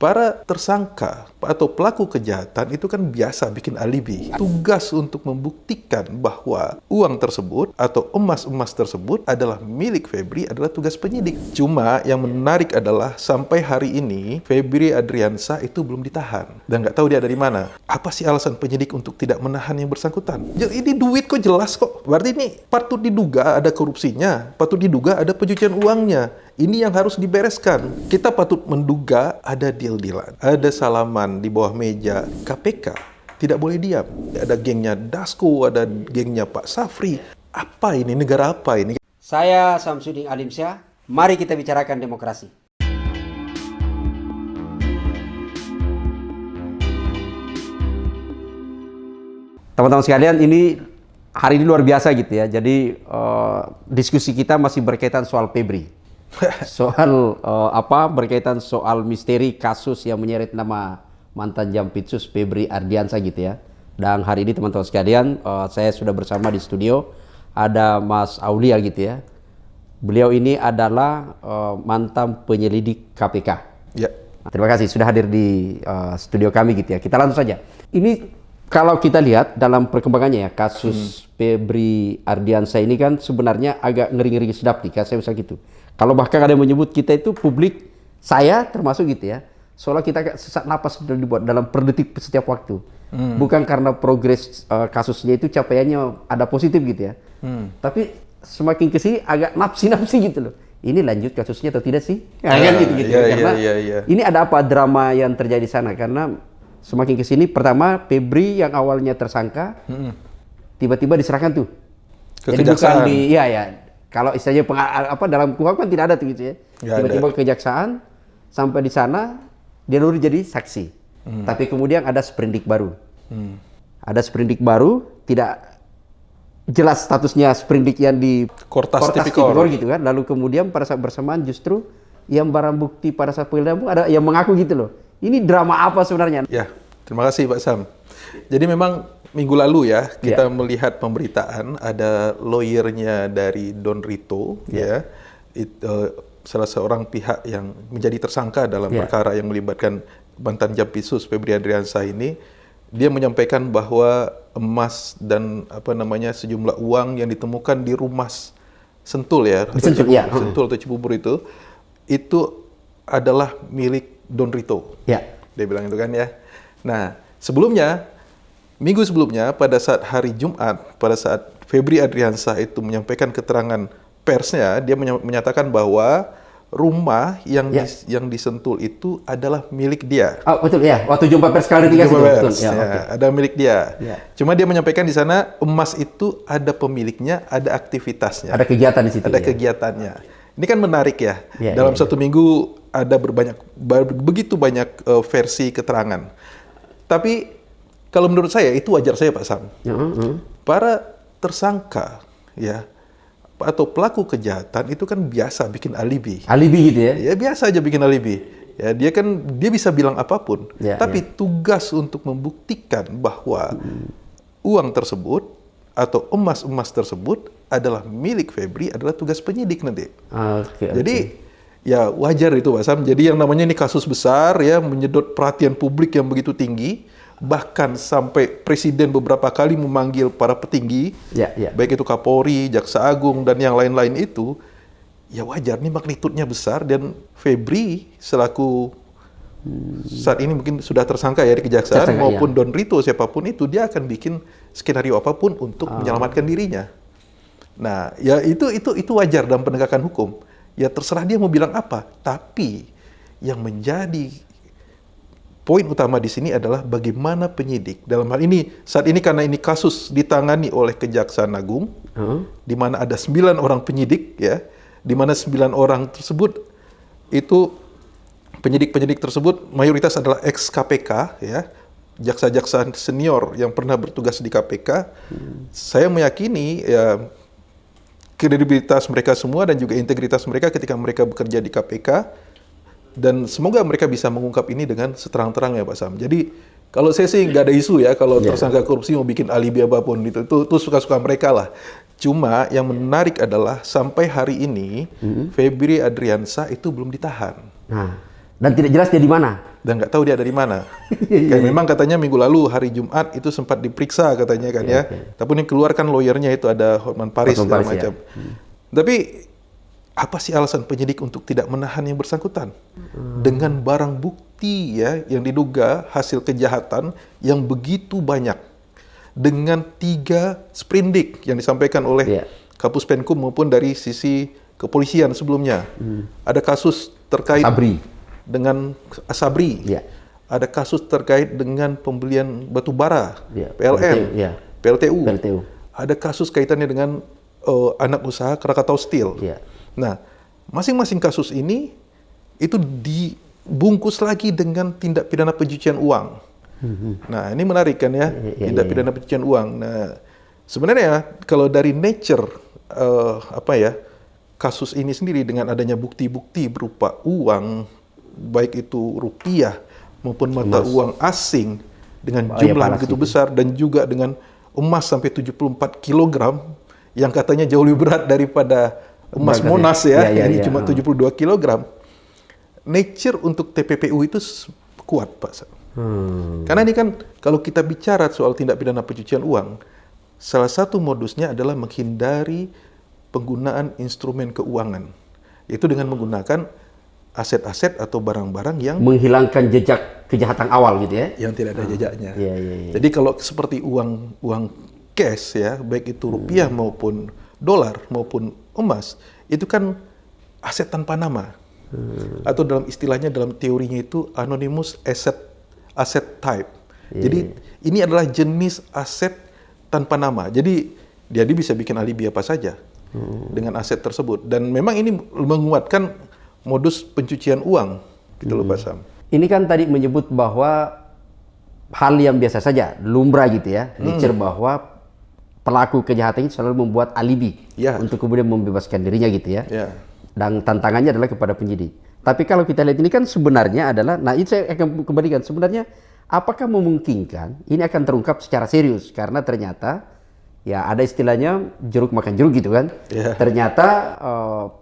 Para tersangka atau pelaku kejahatan itu kan biasa bikin alibi. Tugas untuk membuktikan bahwa uang tersebut atau emas-emas tersebut adalah milik Febri adalah tugas penyidik. Cuma yang menarik adalah sampai hari ini Febri Adriansah itu belum ditahan dan nggak tahu dia dari mana. Apa sih alasan penyidik untuk tidak menahan yang bersangkutan? Jadi ini duit kok jelas kok. Berarti ini patut diduga ada korupsinya, patut diduga ada pencucian uangnya. Ini yang harus dibereskan. Kita patut menduga ada deal-dealan, ada salaman di bawah meja. KPK tidak boleh diam. Ada gengnya Dasko, ada gengnya Pak Safri. Apa ini? Negara apa ini? Saya Samsudin Alimsyah. Mari kita bicarakan demokrasi. Teman-teman sekalian, ini hari ini luar biasa gitu ya. Jadi diskusi kita masih berkaitan soal Febri. Soal berkaitan soal misteri kasus yang menyeret nama mantan Jampitsus Febri Ardiansah gitu ya. Dan hari ini teman-teman sekalian, saya sudah bersama di studio ada Mas Aulia gitu ya. Beliau ini adalah mantan penyelidik KPK. Ya. Terima kasih sudah hadir di studio kami gitu ya. Kita langsung saja. Ini kalau kita lihat dalam perkembangannya ya, kasus Febri Ardiansah ini kan sebenarnya agak ngeri-ngeri sedap nih, saya bisa gitu. Kalau bahkan ada yang menyebut kita itu publik, saya termasuk gitu ya, seolah kita sesak napas sudah dibuat dalam per detik setiap waktu. Bukan karena progres kasusnya itu capaiannya ada positif gitu ya. Tapi semakin kesini agak napsi-napsi gitu loh. Ini lanjut kasusnya atau tidak sih? Kan gitu. Karena ini ada apa drama yang terjadi di sana? Karena semakin kesini, pertama Febri yang awalnya tersangka, tiba-tiba diserahkan tuh. Jadi bukan kalau istilahnya dalam KUHP kan tidak ada tuh gitu ya. Tiba-tiba kejaksaan sampai di sana dia dulu jadi saksi. Tapi kemudian ada sprindik baru. Ada sprindik baru, tidak jelas statusnya sprindik yang di Kortas Tipikor gitu kan. Lalu kemudian pada saat bersamaan justru yang barang bukti pada saat penggeledahan pun ada yang mengaku gitu loh. Ini drama apa sebenarnya? Ya, terima kasih Pak Sam. Jadi memang minggu lalu ya kita melihat pemberitaan ada lawyernya dari Don Rito salah seorang pihak yang menjadi tersangka dalam perkara yang melibatkan mantan Jampitsus Febri Adriansah ini. Dia menyampaikan bahwa emas dan sejumlah uang yang ditemukan di rumah Sentul ya, Sentul atau Cibubur itu adalah milik Don Rito. Dia bilang itu kan ya. Nah, minggu sebelumnya pada saat hari Jumat, pada saat Febri Adriansah itu menyampaikan keterangan persnya, dia menyatakan bahwa rumah yang di Sentul itu adalah milik dia. Oh, betul ya. Waktu jumpa pers klarifikasi itu. Ada milik dia. Cuma dia menyampaikan di sana emas itu ada pemiliknya, ada aktivitasnya. Ada kegiatan di situ. Ada kegiatannya. Ini kan menarik ya. Dalam satu minggu ada begitu banyak versi keterangan. Tapi kalau menurut saya itu wajar saya Pak Sam. Para tersangka atau pelaku kejahatan itu kan biasa bikin alibi. Alibi gitu ya? Ya biasa aja bikin alibi. Ya dia bisa bilang apapun. Tapi tugas untuk membuktikan bahwa uang tersebut atau emas-emas tersebut adalah milik Febri adalah tugas penyidik nanti. Jadi ya wajar itu Pak Sam. Jadi yang namanya ini kasus besar ya, menyedot perhatian publik yang begitu tinggi, bahkan sampai presiden beberapa kali memanggil para petinggi, baik itu Kapolri, Jaksa Agung dan yang lain-lain itu, ya wajar ini magnitudnya besar dan Febri selaku saat ini mungkin sudah tersangka ya di kejaksaan maupun Don Rito siapapun itu dia akan bikin skenario apapun untuk menyelamatkan dirinya. Nah, ya itu wajar dalam penegakan hukum. Ya terserah dia mau bilang apa, tapi yang menjadi poin utama di sini adalah bagaimana penyidik dalam hal ini saat ini karena ini kasus ditangani oleh Kejaksaan Agung, di mana ada 9 orang penyidik ya, di mana 9 orang tersebut itu penyidik tersebut mayoritas adalah ex KPK ya, jaksa-jaksa senior yang pernah bertugas di KPK. Saya meyakini ya kredibilitas mereka semua dan juga integritas mereka ketika mereka bekerja di KPK. Dan semoga mereka bisa mengungkap ini dengan seterang-terangnya Pak Sam. Jadi kalau saya sih nggak ada isu ya kalau tersangka korupsi mau bikin alibi apapun itu suka-suka mereka lah. Cuma yang menarik adalah sampai hari ini Febri Adriansah itu belum ditahan. Dan tidak jelas dia di mana. dan nggak tahu dia dari mana. Kayak memang katanya minggu lalu hari Jumat itu sempat diperiksa katanya kan ya. Tapi ini keluarkan lawyernya itu ada Hotman Paris segala macam. Tapi apa sih alasan penyidik untuk tidak menahan yang bersangkutan? Dengan barang bukti ya yang diduga hasil kejahatan yang begitu banyak. Dengan 3 sprindik yang disampaikan oleh Kapus Penkum maupun dari sisi kepolisian sebelumnya. Ada kasus terkait dengan Asabri, ada kasus terkait dengan pembelian batu bara, PLN, PLTU, ada kasus kaitannya dengan anak usaha Krakatau Steel. Nah, masing-masing kasus ini itu dibungkus lagi dengan tindak pidana pencucian uang. Nah, ini menarik kan ya, tindak pidana pencucian uang. Nah, sebenarnya kalau dari nature kasus ini sendiri dengan adanya bukti-bukti berupa uang, baik itu rupiah maupun mata uang asing dengan jumlah begitu besar dan juga dengan emas sampai 74 kg yang katanya jauh lebih berat daripada emas Monas ya, ini cuma 72 kg. Nature untuk TPPU itu kuat, Pak. Karena ini kan kalau kita bicara soal tindak pidana pencucian uang, salah satu modusnya adalah menghindari penggunaan instrumen keuangan, yaitu dengan menggunakan aset-aset atau barang-barang yang menghilangkan jejak kejahatan awal gitu ya, yang tidak ada jejaknya. Jadi kalau seperti uang cash ya, baik itu rupiah maupun dolar maupun emas, itu kan aset tanpa nama. Atau dalam istilahnya, dalam teorinya itu anonymous asset type. Jadi ini adalah jenis aset tanpa nama. Jadi dia bisa bikin alibi apa saja dengan aset tersebut. Dan memang ini menguatkan modus pencucian uang, gitu loh Pak Sam. Ini kan tadi menyebut bahwa hal yang biasa saja, lumrah gitu ya, nature bahwa pelaku kejahatan ini selalu membuat alibi untuk kemudian membebaskan dirinya gitu ya. Dan tantangannya adalah kepada penyidik. Tapi kalau kita lihat ini kan sebenarnya adalah, nah itu saya akan kembalikan, sebenarnya apakah memungkinkan ini akan terungkap secara serius? Karena ternyata ya ada istilahnya jeruk makan jeruk gitu kan. Ternyata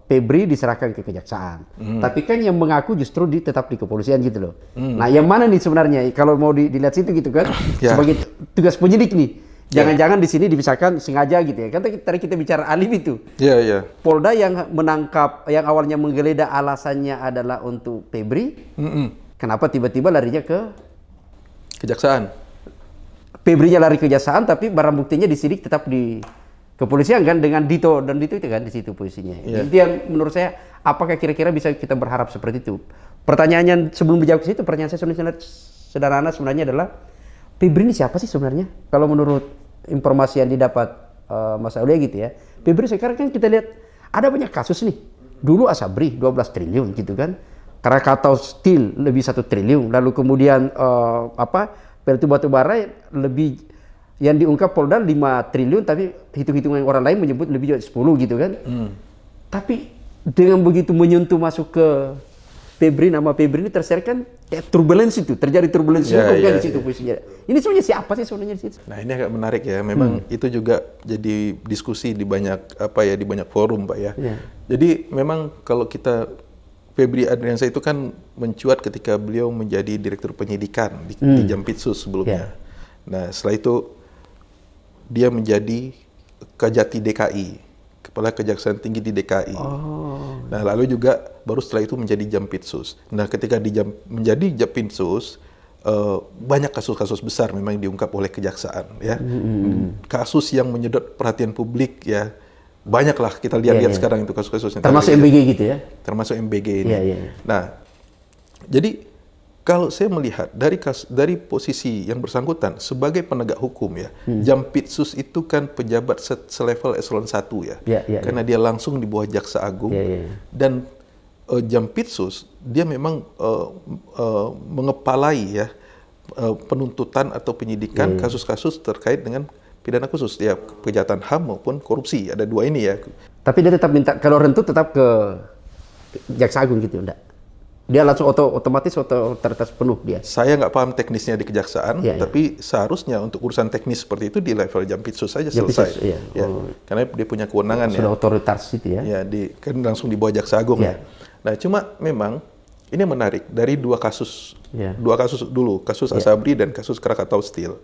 Febri diserahkan ke kejaksaan. Tapi kan yang mengaku justru tetap di kepolisian gitu loh. Nah yang mana nih sebenarnya kalau mau dilihat situ gitu kan, sebagai tugas penyidik nih. Jangan-jangan di sini dipisahkan sengaja gitu ya. Kan tadi kita bicara alibi itu. Polda yang menangkap, yang awalnya menggeledah alasannya adalah untuk Febri. Kenapa tiba-tiba larinya ke kejaksaan? Febrinya lari ke kejaksaan, tapi barang buktinya disidik tetap di kepolisian kan, dengan Dito, dan Dito itu kan di situ posisinya. Itu yang menurut saya, apakah kira-kira bisa kita berharap seperti itu? Pertanyaannya sebelum dijawab ke situ, pertanyaan saya sederhana sebenarnya adalah, Febri ini siapa sih sebenarnya? Kalau menurut informasi yang didapat Mas Aulia gitu ya, Febri sekarang kan kita lihat ada banyak kasus nih. Dulu Asabri 12 triliun gitu kan, Krakatau Steel lebih 1 triliun, lalu kemudian PLTU batubara lebih yang diungkap Polda 5 triliun, tapi hitung-hitungan orang lain menyebut lebih dari 10 gitu kan. Tapi dengan begitu menyentuh masuk ke Febri, nama Febri ini terseret kan kayak turbulensi itu, terjadi turbulensi di situ posisinya. Ini sebenarnya siapa sih sebenarnya di situ? Nah, ini agak menarik ya. Memang itu juga jadi diskusi di banyak di banyak forum, Pak ya. Jadi memang kalau kita Febri Ardiansyah itu kan mencuat ketika beliau menjadi direktur penyidikan di Jampitsus sebelumnya. Nah, setelah itu dia menjadi Kajati DKI, Kepala Kejaksaan Tinggi di DKI. Nah, lalu juga baru setelah itu menjadi Jampitsus. Nah, ketika menjadi Jampitsus, banyak kasus-kasus besar memang diungkap oleh kejaksaan ya. Kasus yang menyedot perhatian publik ya. Banyaklah kita lihat sekarang itu kasus-kasusnya. Termasuk MBG gitu ya? Termasuk MBG ini. Nah, jadi kalau saya melihat dari posisi yang bersangkutan sebagai penegak hukum ya, Jampitsus itu kan pejabat selevel eselon 1 ya. Karena dia langsung di bawah Jaksa Agung. Dan Jampitsus dia memang mengepalai ya penuntutan atau penyidikan kasus-kasus terkait dengan pidana khusus ya, kejahatan HAM maupun korupsi, ada 2 ini ya. Tapi dia tetap minta, kalau rentut tetap ke Jaksa Agung gitu, enggak? Dia langsung otomatis tertas penuh dia. Saya nggak paham teknisnya di kejaksaan, tapi seharusnya untuk urusan teknis seperti itu di level Jampitsus saja selesai. Karena dia punya kewenangan sudah otoritas itu ya. Ya, kan langsung di bawah Jaksa Agung ya. Nah, cuma memang ini menarik dari 2 kasus Dua kasus dulu, kasus Asabri dan kasus Krakatau Steel.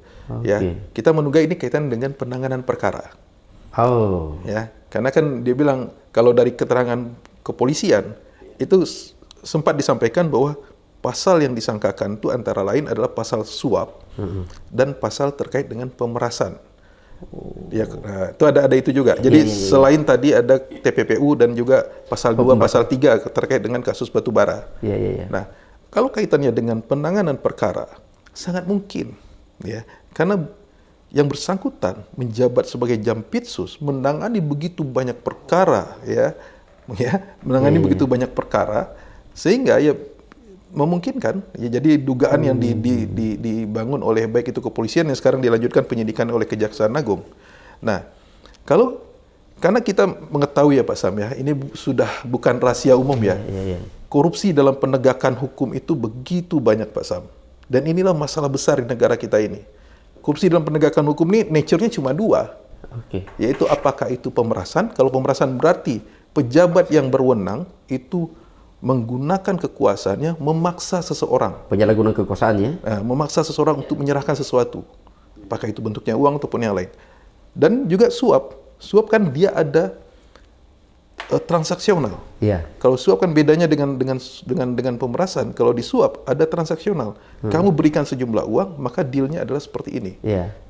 Ya, kita menduga ini kaitan dengan penanganan perkara. Ya, karena kan dia bilang kalau dari keterangan kepolisian itu sempat disampaikan bahwa pasal yang disangkakan itu antara lain adalah pasal suap dan pasal terkait dengan pemerasan. Ya, itu ada itu juga. Jadi selain tadi ada TPPU dan juga pasal 2, pasal 3 terkait dengan kasus batubara. Nah, kalau kaitannya dengan penanganan perkara, sangat mungkin, ya, karena yang bersangkutan menjabat sebagai Jampitsus, menangani begitu banyak perkara, menangani begitu banyak perkara, sehingga ya memungkinkan, ya, jadi dugaan yang dibangun oleh baik itu kepolisian yang sekarang dilanjutkan penyidikan oleh Kejaksaan Agung. Nah, karena kita mengetahui ya Pak Sam ya, ini sudah bukan rahasia umum ya. Korupsi dalam penegakan hukum itu begitu banyak Pak Sam. Dan inilah masalah besar di negara kita ini. Korupsi dalam penegakan hukum ini nature-nya cuma 2. Yaitu apakah itu pemerasan? Kalau pemerasan berarti pejabat yang berwenang itu menggunakan kekuasaannya memaksa seseorang. Penyalahgunaan kekuasaannya? Memaksa seseorang untuk menyerahkan sesuatu. Apakah itu bentuknya uang ataupun yang lain. Dan juga suap. Suap kan dia ada transaksional. Kalau suap kan bedanya dengan pemerasan. Kalau di suap ada transaksional. Kamu berikan sejumlah uang, maka dealnya adalah seperti ini.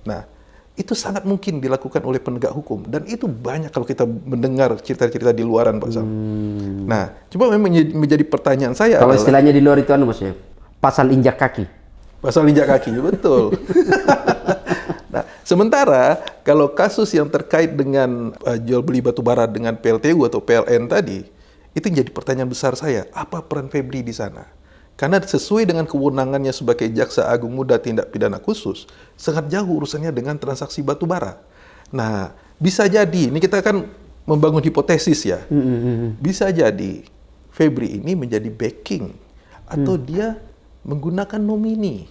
Nah, itu sangat mungkin dilakukan oleh penegak hukum. Dan itu banyak kalau kita mendengar cerita-cerita di luaran, Pak Sam. Nah, coba memang menjadi pertanyaan saya kalau istilahnya di luar itu maksudnya pasal injak kaki. Pasal injak kaki, betul. Nah, sementara kalau kasus yang terkait dengan jual beli batubara dengan PLTU atau PLN tadi, itu jadi pertanyaan besar saya, apa peran Febri di sana? Karena sesuai dengan kewenangannya sebagai Jaksa Agung Muda Tindak Pidana Khusus, sangat jauh urusannya dengan transaksi batubara. Nah, bisa jadi, ini kita kan membangun hipotesis ya, bisa jadi Febri ini menjadi backing, atau dia menggunakan nomini.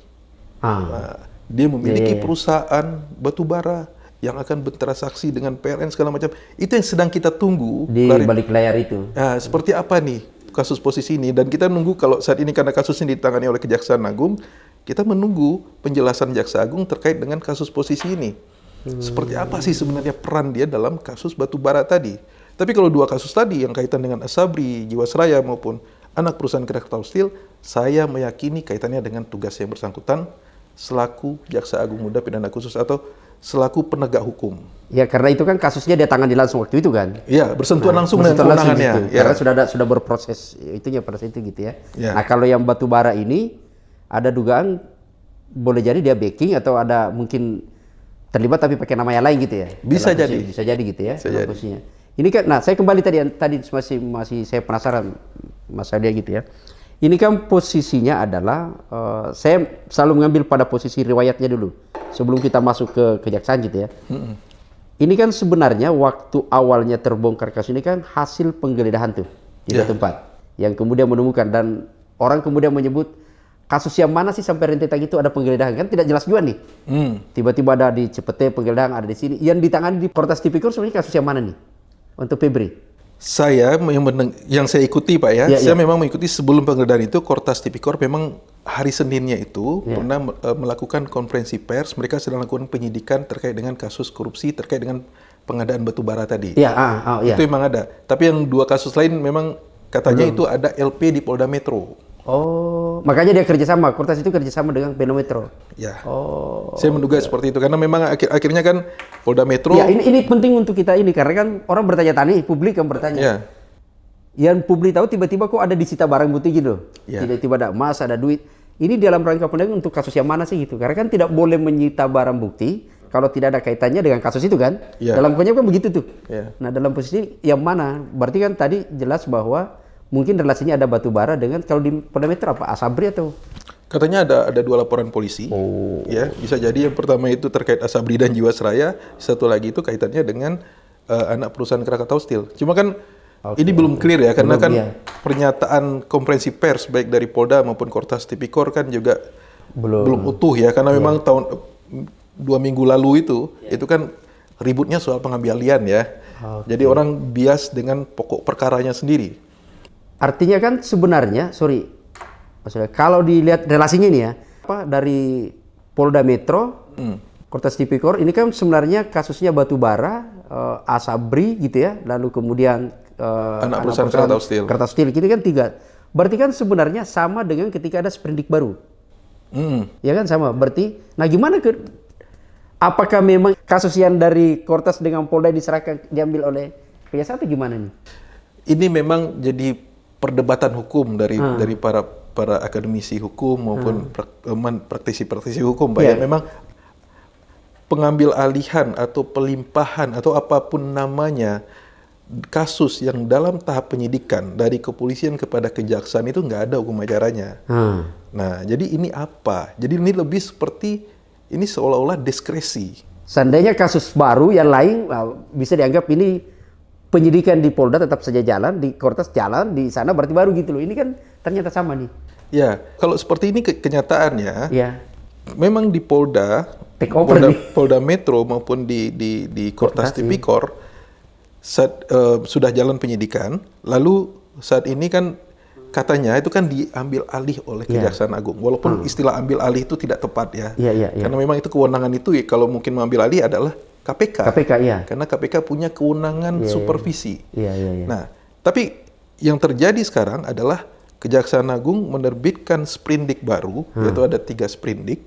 Dia memiliki perusahaan batubara yang akan bertransaksi dengan PLN segala macam. Itu yang sedang kita tunggu di balik layar itu. Seperti apa nih kasus posisi ini? Dan kita nunggu kalau saat ini karena kasus ini ditangani oleh Kejaksaan Agung, kita menunggu penjelasan Jaksa Agung terkait dengan kasus posisi ini. Seperti apa sih sebenarnya peran dia dalam kasus batubara tadi? Tapi kalau 2 kasus tadi yang kaitan dengan Asabri, Jiwasraya maupun anak perusahaan Krakatau Steel, saya meyakini kaitannya dengan tugas yang bersangkutan selaku Jaksa Agung Muda Pidana Khusus atau selaku penegak hukum. Ya, karena itu kan kasusnya dia tangani langsung waktu itu kan. Iya, bersentuhan langsung dengan kewenangannya. Gitu. Karena sudah berproses itunya pada saat itu gitu ya. Nah, kalau yang batubara ini ada dugaan boleh jadi dia backing atau ada mungkin terlibat tapi pakai nama yang lain gitu ya. Bisa jadi. Bisa jadi gitu ya. Posisinya. Ini kan, nah saya kembali tadi masih saya penasaran Mas Adia gitu ya. Ini kan posisinya adalah, saya selalu mengambil pada posisi riwayatnya dulu, sebelum kita masuk ke kejaksaan gitu ya. Ini kan sebenarnya waktu awalnya terbongkar kasus ini kan hasil penggeledahan tuh di tempat, yang kemudian menemukan dan orang kemudian menyebut kasus yang mana sih sampai rentetan itu ada penggeledahan, kan tidak jelas juga nih. Tiba-tiba ada di Cipete penggeledahan, ada di sini, yang ditangani di Polres Tipikor sebenarnya kasus yang mana nih untuk Febri? Saya yang saya ikuti Pak ya, saya memang mengikuti sebelum penggeledahan itu Kortas Tipikor memang hari Seninnya itu pernah melakukan konferensi pers, mereka sedang melakukan penyidikan terkait dengan kasus korupsi terkait dengan pengadaan batubara tadi. Itu memang ada. Tapi yang 2 kasus lain memang katanya itu ada LP di Polda Metro. Oh, makanya dia kerjasama, Kortas itu kerjasama dengan Polda Metro. Ya. Saya menduga seperti itu karena memang akhirnya kan Polda Metro. Ya, ini penting untuk kita ini karena kan orang bertanya-tanya, publik kan bertanya. Yang publik tahu tiba-tiba kok ada disita barang bukti gitu. Tiba-tiba ada emas, ada duit. Ini dalam rangka pendagang untuk kasus yang mana sih gitu? Karena kan tidak boleh menyita barang bukti kalau tidak ada kaitannya dengan kasus itu kan. Dalam konsep kan begitu tuh. Nah, dalam posisi yang mana? Berarti kan tadi jelas bahwa mungkin relasinya ada batubara dengan, kalau di Polda Metro apa, Asabri atau? Katanya ada 2 laporan polisi. Ya, bisa jadi yang pertama itu terkait Asabri dan Jiwasraya, satu lagi itu kaitannya dengan anak perusahaan Krakatau Steel. Cuma kan ini belum clear ya, karena kan pernyataan konferensi pers baik dari Polda maupun Kortas Tipikor kan juga belum utuh ya, karena memang 2 minggu lalu itu kan ributnya soal pengambilan ya. Jadi orang bias dengan pokok perkaranya sendiri. Artinya kan sebenarnya, Maksudnya kalau dilihat relasinya ini ya, dari Polda Metro, Kortas Tipikor ini kan sebenarnya kasusnya batubara, Asabri gitu ya, lalu kemudian anak perusahaan Kertas Steel, ini kan 3. Berarti kan sebenarnya sama dengan ketika ada sprindik baru. Ya kan sama. Berarti, nah gimana apakah memang kasus yang dari Kortas dengan Polda diambil oleh Kejaksaan atau gimana nih? Ini memang jadi perdebatan hukum dari para akademisi hukum maupun praktisi hukum, Pak. Ya, memang pengambil alihan atau pelimpahan atau apapun namanya kasus yang dalam tahap penyidikan dari kepolisian kepada kejaksaan itu nggak ada hukum acaranya. Nah, jadi ini apa? Jadi ini lebih seperti ini seolah-olah diskresi. Seandainya kasus baru yang lain bisa dianggap ini penyidikan di Polda tetap saja jalan, di Kortas jalan, di sana berarti baru gitu loh. Ini kan ternyata sama nih. Ya, kalau seperti ini kenyataannya, ya. Memang di Polda, Polda Metro maupun di Kortas Tipikor sudah jalan penyidikan. Lalu saat ini kan katanya itu kan diambil alih oleh Kejaksaan Agung. Walaupun istilah ambil alih itu tidak tepat ya. Karena memang itu kewenangan itu kalau mungkin mengambil alih adalah KPK. Iya. Karena KPK punya kewenangan supervisi. Nah, tapi yang terjadi sekarang adalah Kejaksaan Agung menerbitkan sprindik baru, yaitu ada 3 sprindik,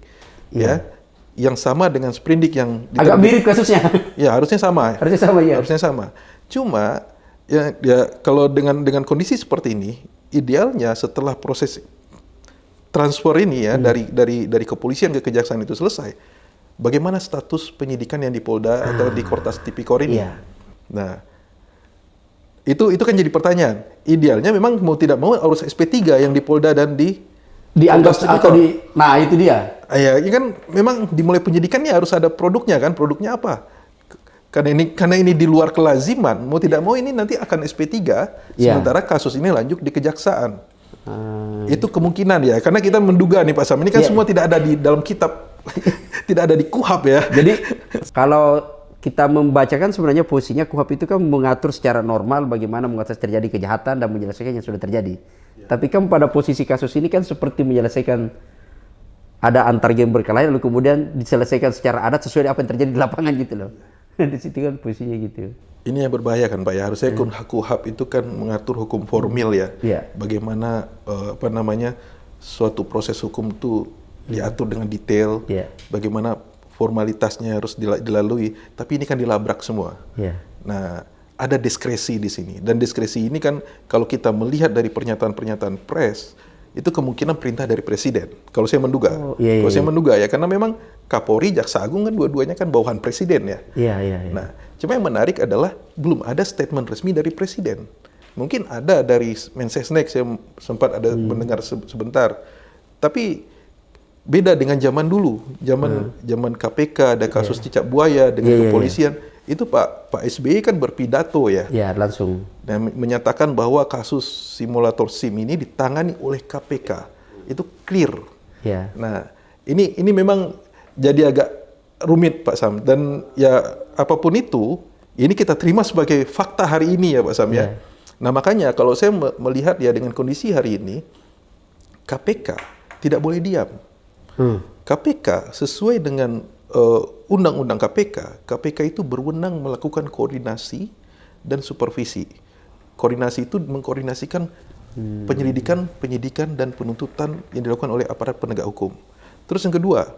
ya, yang sama dengan sprindik yang agak mirip kasusnya. Ya, harusnya sama. Harusnya sama. Cuma ya kalau dengan kondisi seperti ini, idealnya setelah proses transfer ini ya dari kepolisian ke kejaksaan itu selesai, bagaimana status penyidikan yang di Polda atau di Kortas Tipikor ini? Nah, itu kan jadi pertanyaan. Idealnya memang mau tidak mau harus SP3 yang di Polda dan dianggap atau nah itu dia. Ya, ini kan memang dimulai penyidikannya harus ada produknya kan. Produknya apa? Karena ini di luar kelaziman, mau tidak mau ini nanti akan SP3, sementara kasus ini lanjut di kejaksaan. Itu kemungkinan ya, karena kita menduga nih Pak Sam, ini kan semua tidak ada di dalam kitab, tidak ada di KUHP ya. Jadi kalau kita membacakan sebenarnya posisinya KUHP itu kan mengatur secara normal bagaimana mengatasi terjadi kejahatan dan menyelesaikan yang sudah terjadi. Tapi kan pada posisi kasus ini kan seperti menyelesaikan ada antar game berkelahi lalu kemudian diselesaikan secara adat sesuai apa yang terjadi di lapangan gitu loh. Di situ kan posisinya gitu. Ini yang berbahaya kan Pak ya, harusnya KUHP itu kan mengatur hukum formil ya. Bagaimana suatu proses hukum itu diatur dengan detail, bagaimana formalitasnya harus dilalui, tapi ini kan dilabrak semua. Nah, ada diskresi di sini, dan diskresi ini kan kalau kita melihat dari pernyataan-pernyataan pers, itu kemungkinan perintah dari presiden. Kalau saya menduga, saya menduga ya, karena memang Kapolri, Jaksa Agung kan dua-duanya kan bawahan presiden ya. Nah, cuma yang menarik adalah belum ada statement resmi dari presiden. Mungkin ada dari Mensesnek, saya sempat ada mendengar sebentar. Tapi beda dengan zaman dulu, zaman KPK ada kasus cicak buaya dengan kepolisian. Itu Pak SBY kan berpidato ya. Langsung. Dan menyatakan bahwa kasus simulator SIM ini ditangani oleh KPK. Itu clear. Nah, ini memang jadi agak rumit Pak Sam. Dan ya apapun itu, ini kita terima sebagai fakta hari ini ya Pak Sam ya. Nah makanya kalau saya melihat ya dengan kondisi hari ini, KPK tidak boleh diam. KPK sesuai dengan Undang-Undang KPK itu berwenang melakukan koordinasi dan supervisi. Koordinasi itu mengkoordinasikan penyelidikan, penyidikan, dan penuntutan yang dilakukan oleh aparat penegak hukum. Terus yang kedua,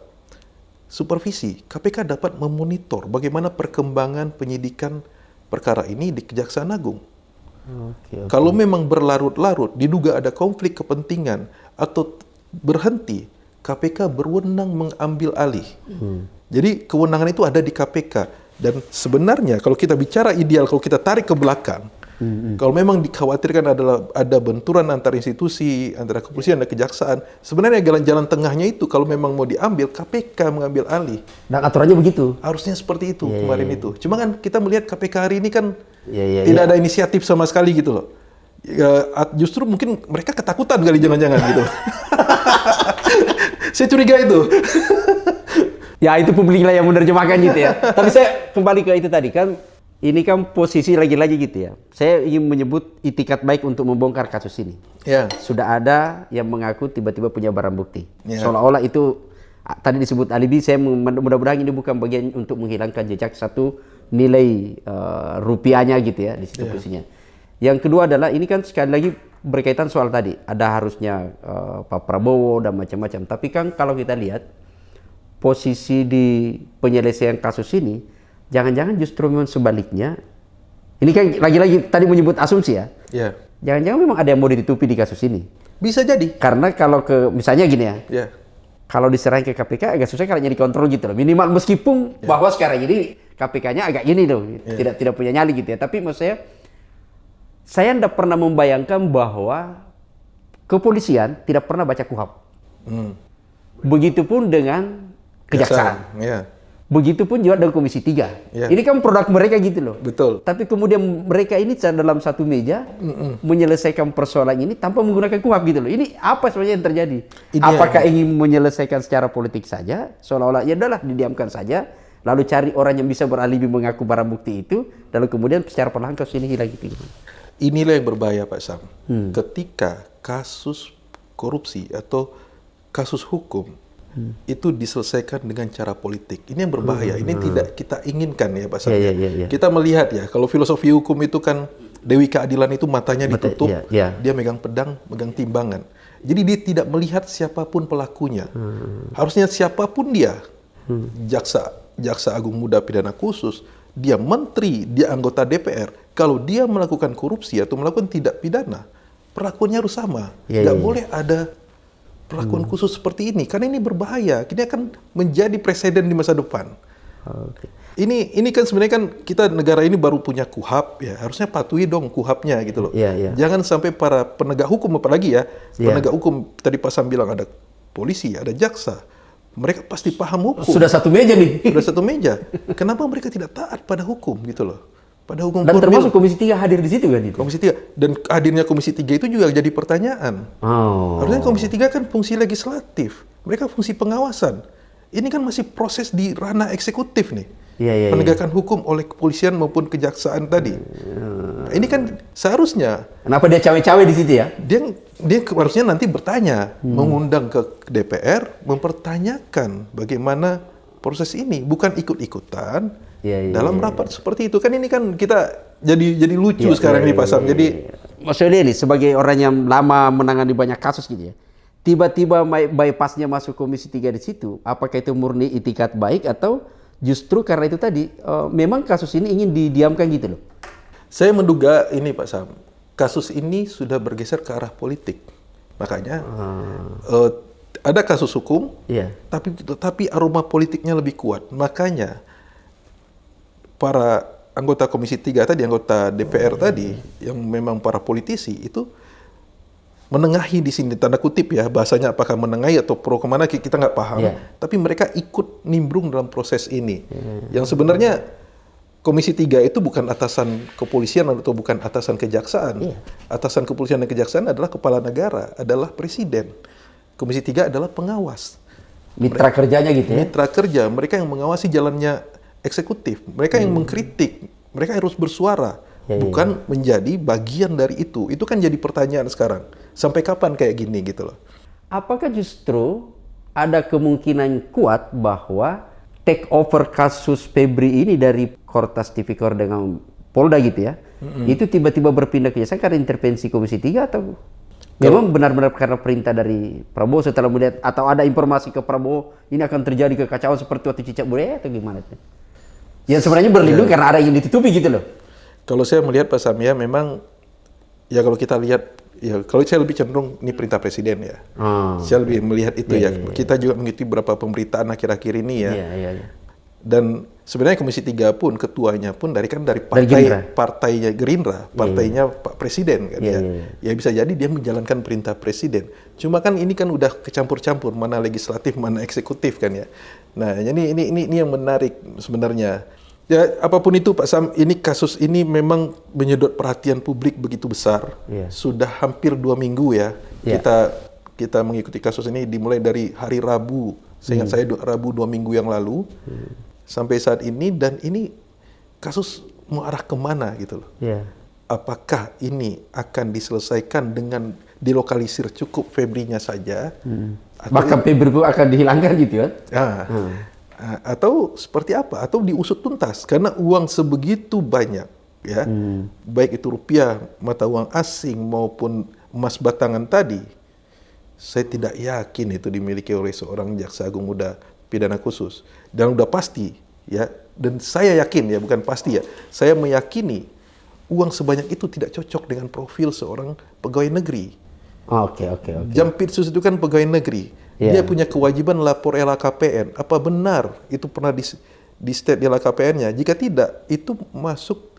supervisi. KPK dapat memonitor bagaimana perkembangan penyidikan perkara ini di Kejaksaan Agung. Kalau memang berlarut-larut, diduga ada konflik kepentingan atau berhenti, KPK berwenang mengambil alih. Jadi kewenangan itu ada di KPK. Dan sebenarnya kalau kita bicara ideal, kalau kita tarik ke belakang, kalau memang dikhawatirkan ada benturan antar institusi, antara kepolisian dan kejaksaan, sebenarnya jalan-jalan tengahnya itu kalau memang mau diambil, KPK mengambil alih. Dan aturannya begitu? Harusnya seperti itu kemarin itu. Cuma kan kita melihat KPK hari ini kan tidak ada inisiatif sama sekali gitu loh. Justru mungkin mereka ketakutan kali jangan-jangan gitu. Saya curiga itu. Ya itu publik lah yang menerjemahkan gitu ya. Tapi saya kembali ke itu tadi kan, ini kan posisi lagi-lagi gitu ya. Saya ingin menyebut itikat baik untuk membongkar kasus ini. Ya. Sudah ada yang mengaku tiba-tiba punya barang bukti. Ya. Seolah-olah itu tadi disebut alibi. Saya mudah-mudahan ini bukan bagian untuk menghilangkan jejak satu nilai rupiahnya gitu ya di situ posisinya. Yang kedua adalah ini kan sekali lagi berkaitan soal tadi ada harusnya Pak Prabowo dan macam-macam. Tapi kan kalau kita lihat posisi di penyelesaian kasus ini, jangan-jangan justru memang sebaliknya. Ini kan lagi-lagi tadi menyebut asumsi ya. Ya. Jangan-jangan memang ada yang mau ditutupi di kasus ini. Bisa jadi. Karena kalau misalnya gini ya. Ya. Kalau diserahkan ke KPK agak susah karena dikontrol gitu loh. Minimal meskipun bahwa sekarang ini KPK-nya agak gini loh. Tidak punya nyali gitu ya. Tapi maksud saya tidak pernah membayangkan bahwa kepolisian tidak pernah baca KUHP. Begitupun dengan kejaksaan. Ya. Begitupun juga dengan Komisi 3. Ya. Ini kan produk mereka gitu loh. Betul. Tapi kemudian mereka ini dalam satu meja menyelesaikan persoalan ini tanpa menggunakan KUHP gitu loh. Ini apa sebenarnya yang terjadi? Apakah ingin menyelesaikan secara politik saja? Seolah-olah ya udahlah didiamkan saja. Lalu cari orang yang bisa beralibi mengaku barang bukti itu. Lalu kemudian secara perlahan kasus ini hilang gitu. Inilah yang berbahaya Pak Sam. Ketika kasus korupsi atau kasus hukum itu diselesaikan dengan cara politik. Ini yang berbahaya. Ini tidak kita inginkan ya Pak Sam. Kita melihat ya, kalau filosofi hukum itu kan Dewi Keadilan itu matanya ditutup, dia megang pedang, megang timbangan. Jadi dia tidak melihat siapapun pelakunya. Harusnya siapapun dia, jaksa agung muda pidana khusus, dia menteri, dia anggota DPR, kalau dia melakukan korupsi atau melakukan tindak pidana, perlakuannya harus sama. Nggak boleh ada perlakuan khusus seperti ini, karena ini berbahaya. Ini akan menjadi presiden di masa depan. Ini kan sebenarnya kan kita negara ini baru punya KUHP ya, harusnya patuhi dong KUHP-nya gitu loh. Jangan sampai para penegak hukum apalagi ya, penegak hukum tadi Pak Sam bilang ada polisi, ada jaksa. Mereka pasti paham hukum. Sudah satu meja nih. Sudah satu meja. Kenapa mereka tidak taat pada hukum gitu loh? Pada hukum dan termasuk Komisi 3 hadir di situ kan itu? Komisi 3. Dan hadirnya Komisi 3 itu juga jadi pertanyaan. Harusnya Komisi 3 kan fungsi legislatif. Mereka fungsi pengawasan. Ini kan masih proses di ranah eksekutif nih. Penegakan hukum oleh kepolisian maupun kejaksaan tadi. Nah, ini kan seharusnya. Kenapa dia cawe-cawe di situ ya? Dia harusnya nanti bertanya, mengundang ke DPR, mempertanyakan bagaimana proses ini, bukan ikut-ikutan dalam rapat seperti itu. Kan ini kan kita jadi lucu sekarang nih Pak Sam. Jadi maksudnya nih sebagai orang yang lama menangani banyak kasus gitu ya. Tiba-tiba bypassnya masuk Komisi 3 di situ, apakah itu murni itikat baik atau justru karena itu tadi memang kasus ini ingin didiamkan gitu loh? Saya menduga ini Pak Sam, kasus ini sudah bergeser ke arah politik. Makanya ada kasus hukum, tapi aroma politiknya lebih kuat. Makanya para anggota Komisi 3 tadi, anggota DPR tadi, yang memang para politisi itu menengahi di sini, tanda kutip ya, bahasanya apakah menengahi atau pro kemana kita nggak paham. Tapi mereka ikut nimbrung dalam proses ini. Yang sebenarnya Komisi 3 itu bukan atasan kepolisian atau bukan atasan kejaksaan. Atasan kepolisian dan kejaksaan adalah kepala negara, adalah presiden. Komisi 3 adalah pengawas. Mitra kerjanya gitu ya? Mitra kerja, mereka yang mengawasi jalannya eksekutif. Mereka yang mengkritik, mereka harus bersuara. Bukan menjadi bagian dari itu. Itu kan jadi pertanyaan sekarang. Sampai kapan kayak gini gitu loh. Apakah justru ada kemungkinan kuat bahwa take over kasus Febri ini dari Kortas Tipikor dengan Polda gitu ya, itu tiba-tiba berpindah ke Jaksa karena intervensi Komisi 3 atau memang benar-benar karena perintah dari Prabowo setelah melihat atau ada informasi ke Prabowo ini akan terjadi kekacauan seperti waktu Cicak Budaya atau gimana? Ya sebenarnya berlindung karena ada yang ditutupi gitu loh. Kalau saya melihat Pak Samia memang ya kalau kita lihat ya kalau saya lebih cenderung ini perintah presiden ya. Saya lebih melihat itu Kita juga mengikuti beberapa pemberitaan akhir-akhir ini ya. Dan sebenarnya Komisi 3 pun ketuanya pun dari partainya Gerindra, partainya Pak Presiden kan ya bisa jadi dia menjalankan perintah presiden. Cuma kan ini kan udah kecampur-campur mana legislatif mana eksekutif kan ya. Nah, ini yang menarik sebenarnya. Ya, apapun itu Pak Sam, ini kasus ini memang menyedot perhatian publik begitu besar. Sudah hampir 2 minggu ya. Kita mengikuti kasus ini dimulai dari hari Rabu. Seingat saya Rabu 2 minggu yang lalu. Sampai saat ini, dan ini kasus mau arah kemana gitu loh. Yeah. Apakah ini akan diselesaikan dengan dilokalisir cukup Febri-nya saja? Bahkan Febri pun akan dihilangkan gitu kan? Atau seperti apa? Atau diusut tuntas? Karena uang sebegitu banyak, ya, baik itu rupiah, mata uang asing maupun emas batangan tadi, saya tidak yakin itu dimiliki oleh seorang jaksa agung muda pidana khusus. Dan udah pasti, ya, dan saya yakin, ya, bukan pasti ya, saya meyakini uang sebanyak itu tidak cocok dengan profil seorang pegawai negeri. Oke. Jampitsus itu kan pegawai negeri. Dia punya kewajiban lapor LHKPN. Apa benar itu pernah di state di LHKPN-nya? Jika tidak, itu masuk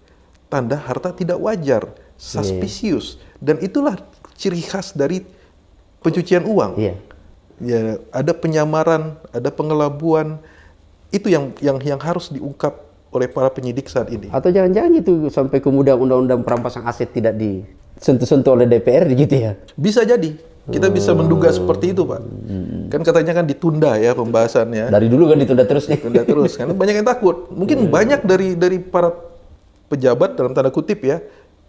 tanda harta tidak wajar, suspicious. Dan itulah ciri khas dari pencucian uang. Ya, ada penyamaran, ada pengelabuan. Itu yang harus diungkap oleh para penyidik saat ini. Atau jangan-jangan itu sampai kemudian undang-undang perampasan aset tidak disentuh-sentuh oleh DPR gitu ya? Bisa jadi. Kita bisa menduga seperti itu, Pak. Kan katanya kan ditunda ya pembahasannya. Dari dulu kan ditunda terus nih. Ditunda terus, karena banyak yang takut. Mungkin banyak dari para pejabat dalam tanda kutip ya,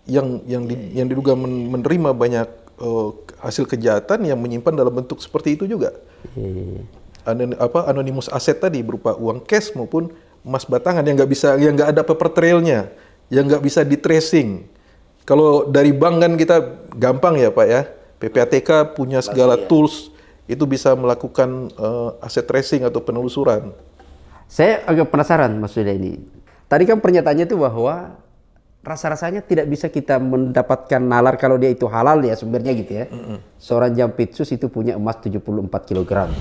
yang diduga menerima banyak hasil kejahatan yang menyimpan dalam bentuk seperti itu juga. Anonymous aset tadi berupa uang cash maupun emas batangan yang nggak ada paper trailnya, yang nggak bisa di tracing. Kalau dari bank kan kita gampang ya Pak ya, PPATK punya segala tools itu bisa melakukan aset tracing atau penelusuran. Saya agak penasaran Mas Yuda ini. Tadi kan pernyataannya itu bahwa rasa-rasanya tidak bisa kita mendapatkan nalar kalau dia itu halal ya sebenarnya gitu ya. Seorang Jampitsus itu punya emas 74 kg.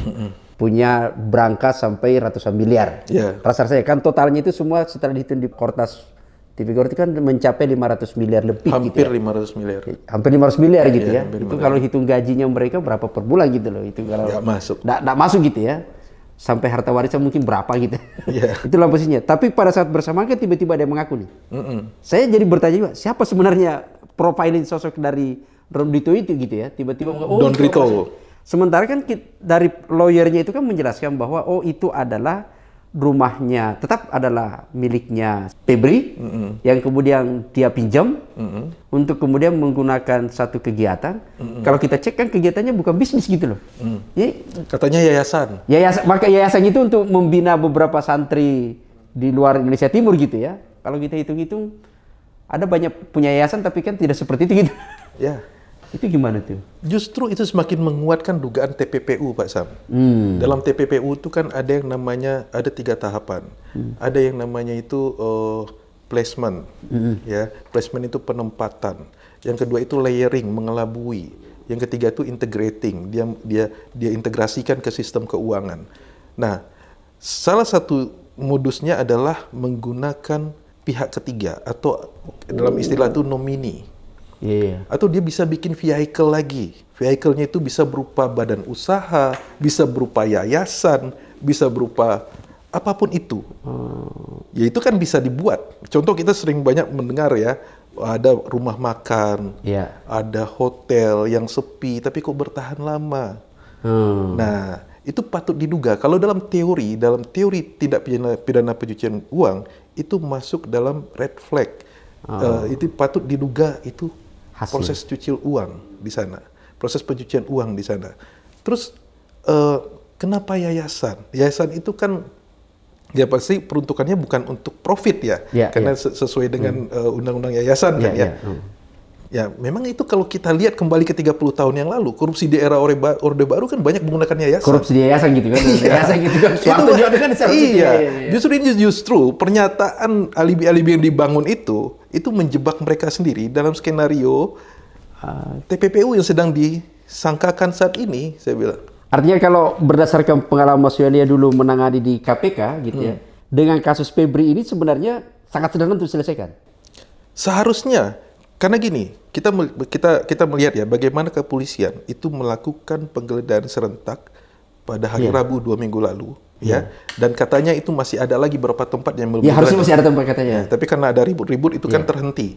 Punya berangkas sampai ratusan miliar. Rasa-rasanya kan totalnya itu semua setelah dihitung di Kortas Tipikor itu kan mencapai 500 miliar lebih. Hampir gitu ya. 500 miliar. Hampir 500 miliar gitu ya. Itu 500. kalau hitung gajinya mereka berapa per bulan gitu loh. Itu kalau nggak masuk. Nggak masuk gitu ya. Sampai harta warisan mungkin berapa gitu. Yeah. Itulah posisinya. Tapi pada saat bersamaan kan tiba-tiba ada yang mengaku nih. Saya jadi bertanya juga, siapa sebenarnya profiling sosok dari Don Rito itu gitu ya. Tiba-tiba Don Rito. Sementara kan dari lawyernya itu kan menjelaskan bahwa itu adalah rumahnya, tetap adalah miliknya Febri yang kemudian dia pinjam untuk kemudian menggunakan satu kegiatan. Kalau kita cek kan kegiatannya bukan bisnis gitu loh. Katanya yayasan. Maka yayasan itu untuk membina beberapa santri di luar Indonesia Timur gitu ya. Kalau kita hitung-hitung ada banyak punya yayasan tapi kan tidak seperti itu gitu. Ya. Itu gimana tuh? Justru itu semakin menguatkan dugaan TPPU, Pak Sam. Dalam TPPU itu kan ada yang namanya, ada 3 tahapan. Ada yang namanya itu placement, ya. Placement itu penempatan. Yang kedua itu layering, mengelabui. Yang ketiga itu integrating, dia integrasikan ke sistem keuangan. Nah, salah satu modusnya adalah menggunakan pihak ketiga atau dalam istilah itu nomini. Atau dia bisa bikin vehicle lagi. Vehicle-nya itu bisa berupa badan usaha, bisa berupa yayasan, bisa berupa apapun itu. Ya itu kan bisa dibuat. Contoh kita sering banyak mendengar ya, ada rumah makan, ada hotel yang sepi, tapi kok bertahan lama. Nah, itu patut diduga. Kalau dalam teori tidak pidana pencucian uang, itu masuk dalam red flag. Itu patut diduga itu proses cuci uang di sana, proses pencucian uang di sana. Terus kenapa yayasan? Yayasan itu kan ya pasti peruntukannya bukan untuk profit ya, karena sesuai dengan undang-undang yayasan kan ya. Ya memang itu kalau kita lihat kembali ke 30 tahun yang lalu, korupsi di era Orde Baru kan banyak menggunakan yayasan. Korupsi di yayasan gitu kan? Yayasan gitu kan? Justru pernyataan alibi-alibi yang dibangun itu menjebak mereka sendiri dalam skenario TPPU yang sedang disangkakan saat ini, saya bilang. Artinya kalau berdasarkan pengalaman Mas Yulia dulu menangani di KPK gitu ya, dengan kasus Febri ini sebenarnya sangat sederhana untuk diselesaikan. Seharusnya, karena gini, kita melihat ya bagaimana kepolisian itu melakukan penggeledahan serentak pada hari Rabu 2 minggu lalu. Ya, dan katanya itu masih ada lagi beberapa tempat yang ya harusnya masih ada tempat katanya. Tapi karena ada ribut-ribut itu kan terhenti.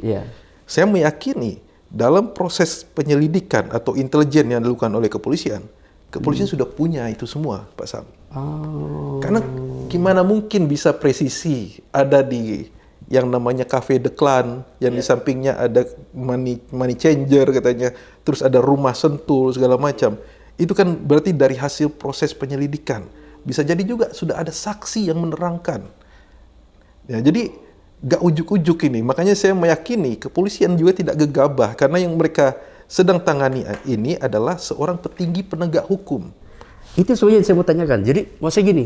Saya meyakini dalam proses penyelidikan atau intelijen yang dilakukan oleh kepolisian sudah punya itu semua, Pak Sam. Karena gimana mungkin bisa presisi ada di yang namanya Cafe The Clan, yang di sampingnya ada money changer katanya, terus ada rumah sentul segala macam. Itu kan berarti dari hasil proses penyelidikan. Bisa jadi juga sudah ada saksi yang menerangkan. Ya, jadi gak ujuk-ujuk ini. Makanya saya meyakini kepolisian juga tidak gegabah karena yang mereka sedang tangani ini adalah seorang petinggi penegak hukum. Itu sebenarnya yang saya mau tanyakan. Jadi maksudnya gini,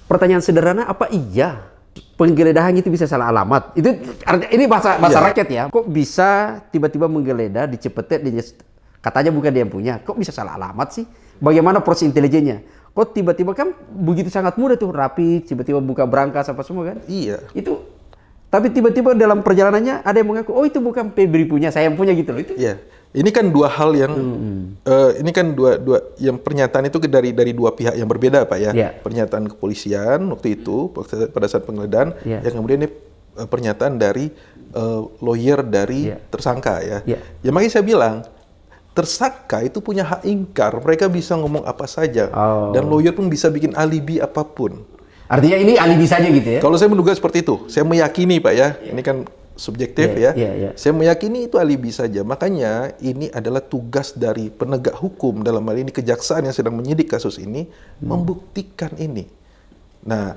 pertanyaan sederhana, apa iya penggeledahan itu bisa salah alamat? Itu ini bahasa rakyat ya. Kok bisa tiba-tiba menggeledah di Cipetet, katanya bukan dia yang punya. Kok bisa salah alamat sih? Bagaimana proses intelijennya? Kok tiba-tiba kan begitu sangat mudah tuh, rapi, tiba-tiba buka berangkas apa semua kan? Iya. Itu, tapi tiba-tiba dalam perjalanannya ada yang mengaku, oh itu bukan Febri punya, saya yang punya gitu loh. Itu. Iya. Ini kan dua hal yang, ini kan dua yang pernyataan itu dari dua pihak yang berbeda Pak ya. Yeah. Pernyataan kepolisian waktu itu pada saat penggeledahan, yang kemudian ini pernyataan dari lawyer dari tersangka ya. Ya makanya saya bilang, tersangka itu punya hak ingkar, mereka bisa ngomong apa saja, dan lawyer pun bisa bikin alibi apapun. Artinya ini alibi saja gitu ya? Kalau saya menduga seperti itu, saya meyakini Pak ya, ini kan subjektif ya. Saya meyakini itu alibi saja. Makanya ini adalah tugas dari penegak hukum, dalam hal ini kejaksaan yang sedang menyidik kasus ini, membuktikan ini. Nah,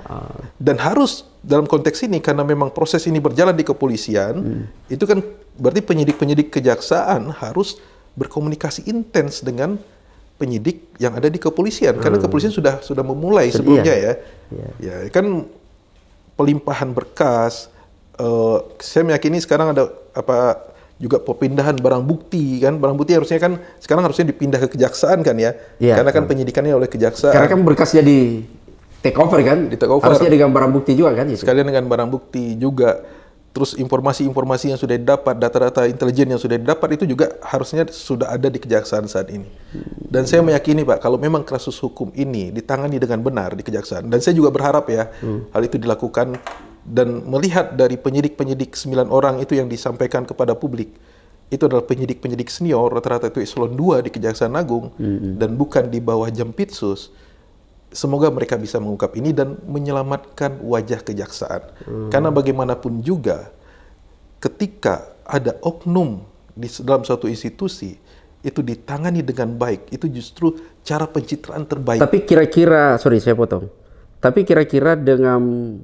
dan harus dalam konteks ini karena memang proses ini berjalan di kepolisian, itu kan berarti penyidik-penyidik kejaksaan harus berkomunikasi intens dengan penyidik yang ada di kepolisian karena kepolisian sudah memulai sebelumnya ya. Ya kan pelimpahan berkas. Saya meyakini sekarang ada juga pemindahan barang bukti kan, barang bukti harusnya kan sekarang harusnya dipindah ke kejaksaan kan ya, karena kan penyidikannya oleh kejaksaan. Karena kan berkasnya di take over kan, harusnya dengan barang bukti juga kan. Sekalian dengan barang bukti juga. Terus informasi-informasi yang sudah didapat, data-data intelijen yang sudah didapat itu juga harusnya sudah ada di kejaksaan saat ini. Dan saya meyakini Pak, kalau memang kasus hukum ini ditangani dengan benar di kejaksaan, dan saya juga berharap ya hal itu dilakukan, dan melihat dari penyidik-penyidik 9 orang itu yang disampaikan kepada publik, itu adalah penyidik-penyidik senior, rata-rata itu eselon 2 di Kejaksaan Agung, dan bukan di bawah Jampitsus. Semoga mereka bisa mengungkap ini dan menyelamatkan wajah kejaksaan. Karena bagaimanapun juga, ketika ada oknum di dalam suatu institusi, itu ditangani dengan baik, itu justru cara pencitraan terbaik. Tapi kira-kira, sorry saya potong, tapi kira-kira dengan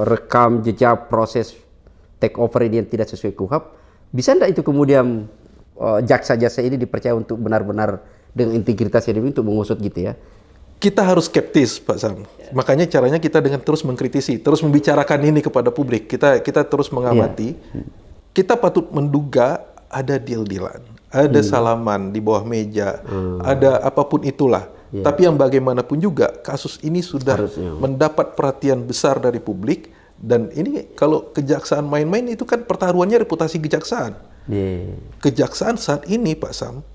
rekam jejak proses take over ini yang tidak sesuai KUHP, bisa enggak itu kemudian jaksa-jaksa ini dipercaya untuk benar-benar dengan integritas yang demi untuk mengusut gitu ya? Kita harus skeptis, Pak Sam. Makanya caranya kita dengan terus mengkritisi, terus membicarakan ini kepada publik. Kita terus mengamati. Kita patut menduga ada deal-dealan, ada salaman di bawah meja, ada apapun itulah. Tapi yang bagaimanapun juga, kasus ini sudah mendapat perhatian besar dari publik. Dan ini kalau kejaksaan main-main itu kan pertaruhannya reputasi kejaksaan. Kejaksaan saat ini, Pak Sam,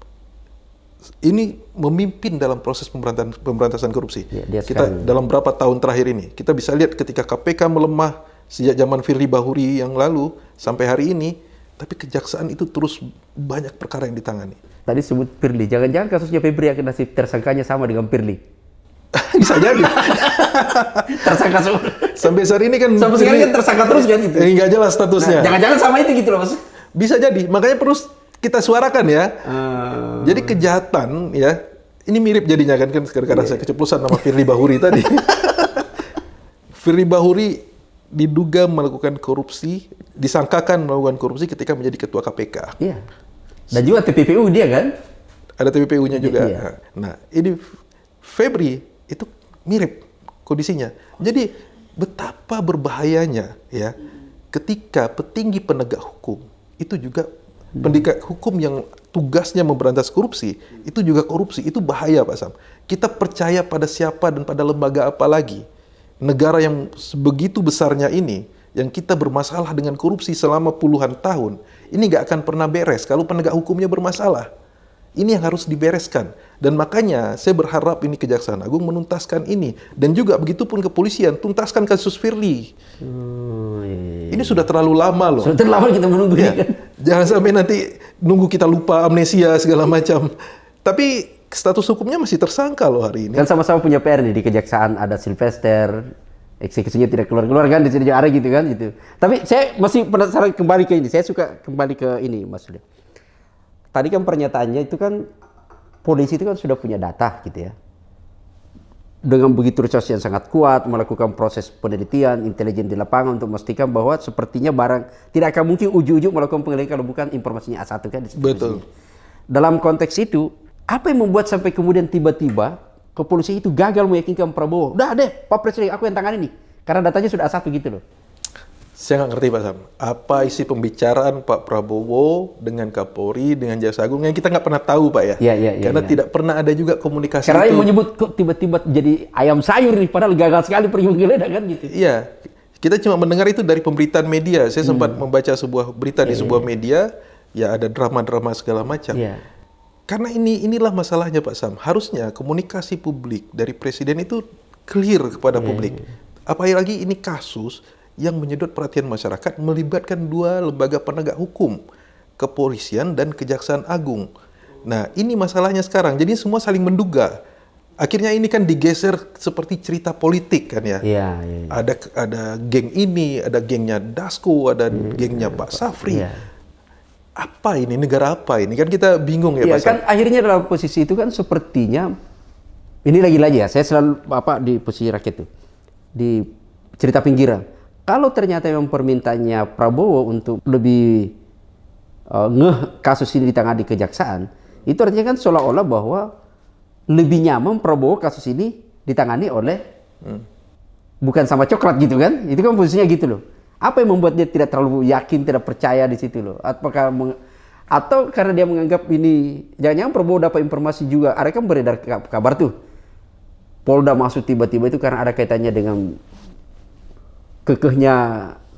ini memimpin dalam proses pemberantasan korupsi. Kita dalam berapa tahun terakhir ini, kita bisa lihat ketika KPK melemah sejak zaman Firly Bahuri yang lalu sampai hari ini, tapi kejaksaan itu terus banyak perkara yang ditangani. Tadi sebut Firly, jangan-jangan kasusnya Febri yang nasib tersangkanya sama dengan Firly? Bisa jadi. Tersangka semua. Sampai saat ini kan. Sampai sekarang kan tersangka terus kan itu. Nggak jelas statusnya. Nah, jangan-jangan sama itu gitu loh Mas. Bisa jadi, makanya perlu kita suarakan ya. Jadi kejahatan ya, ini mirip jadinya kan gara-gara saya keceplosan nama Firly Bahuri tadi. Firly Bahuri diduga melakukan korupsi, disangkakan melakukan korupsi ketika menjadi ketua KPK. Iya. Dan juga TPPU dia kan? Ada TPPU-nya juga. Iya. Nah, ini Febri itu mirip kondisinya. Jadi betapa berbahayanya ya ketika petinggi penegak hukum itu juga penegak hukum yang tugasnya memberantas korupsi, itu juga korupsi, itu bahaya Pak Sam. Kita percaya pada siapa dan pada lembaga apa lagi? Negara yang sebegitu besarnya ini, yang kita bermasalah dengan korupsi selama puluhan tahun, ini nggak akan pernah beres kalau penegak hukumnya bermasalah. Ini yang harus dibereskan. Dan makanya saya berharap ini Kejaksaan Agung menuntaskan ini. Dan juga begitupun kepolisian, tuntaskan kasus Firly. Ini sudah terlalu lama loh. Sudah terlalu lama kita menunggu ini kan. Jangan sampai nanti nunggu kita lupa, amnesia segala macam. Tapi status hukumnya masih tersangka loh hari ini. Kan sama-sama punya PR nih di Kejaksaan, ada Sylvester, eksekusinya tidak keluar-keluar kan di sini ada gitu kan gitu. Tapi saya masih penasaran kembali ke ini. Saya suka kembali ke ini Mas Leo. Tadi kan pernyataannya itu kan polisi itu kan sudah punya data gitu ya. Dengan begitu resource yang sangat kuat melakukan proses penelitian intelijen di lapangan untuk memastikan bahwa sepertinya barang tidak akan mungkin ujuk-ujuk melakukan penggeledahan kalau bukan informasinya A1 kan. Betul. Dalam konteks itu, apa yang membuat sampai kemudian tiba-tiba kepolisian itu gagal meyakinkan Prabowo? Udah deh, Pak Presiden, aku yang tangani nih. Karena datanya sudah A1 gitu loh. Saya nggak ngerti Pak Sam, apa isi pembicaraan Pak Prabowo dengan Kapolri, dengan Jaksa Agung yang kita nggak pernah tahu Pak ya? Karena tidak pernah ada juga komunikasi karena itu. Yang menyebut kok tiba-tiba jadi ayam sayur nih, padahal gagal sekali pergi menggeledah kan gitu. Iya, kita cuma mendengar itu dari pemberitaan media. Saya sempat membaca sebuah berita di sebuah media, ya ada drama-drama segala macam. Karena inilah masalahnya Pak Sam. Harusnya komunikasi publik dari Presiden itu clear kepada publik. Apalagi ini kasus yang menyedot perhatian masyarakat melibatkan dua lembaga penegak hukum, Kepolisian dan Kejaksaan Agung. Nah, ini masalahnya sekarang. Jadi semua saling menduga. Akhirnya ini kan digeser seperti cerita politik kan ya. Ada geng ini, ada gengnya Dasko, ada gengnya Pak Safri. Apa ini? Negara apa ini? Kan kita bingung ya Pak Sam. Kan akhirnya dalam posisi itu kan sepertinya, ini lagi-lagi ya, saya selalu di posisi rakyat itu. Di cerita pinggiran. Kalau ternyata memang permintaannya Prabowo untuk lebih ngeh kasus ini ditangani kejaksaan, itu artinya kan seolah-olah bahwa lebih nyaman Prabowo kasus ini ditangani oleh bukan sama coklat gitu kan? Itu kan posisinya gitu loh. Apa yang membuat dia tidak terlalu yakin, tidak percaya di situ loh? Apakah atau karena dia menganggap ini jangan-jangan Prabowo dapat informasi juga? Ada kan beredar kabar tuh Polda masuk tiba-tiba itu karena ada kaitannya dengan kekehnya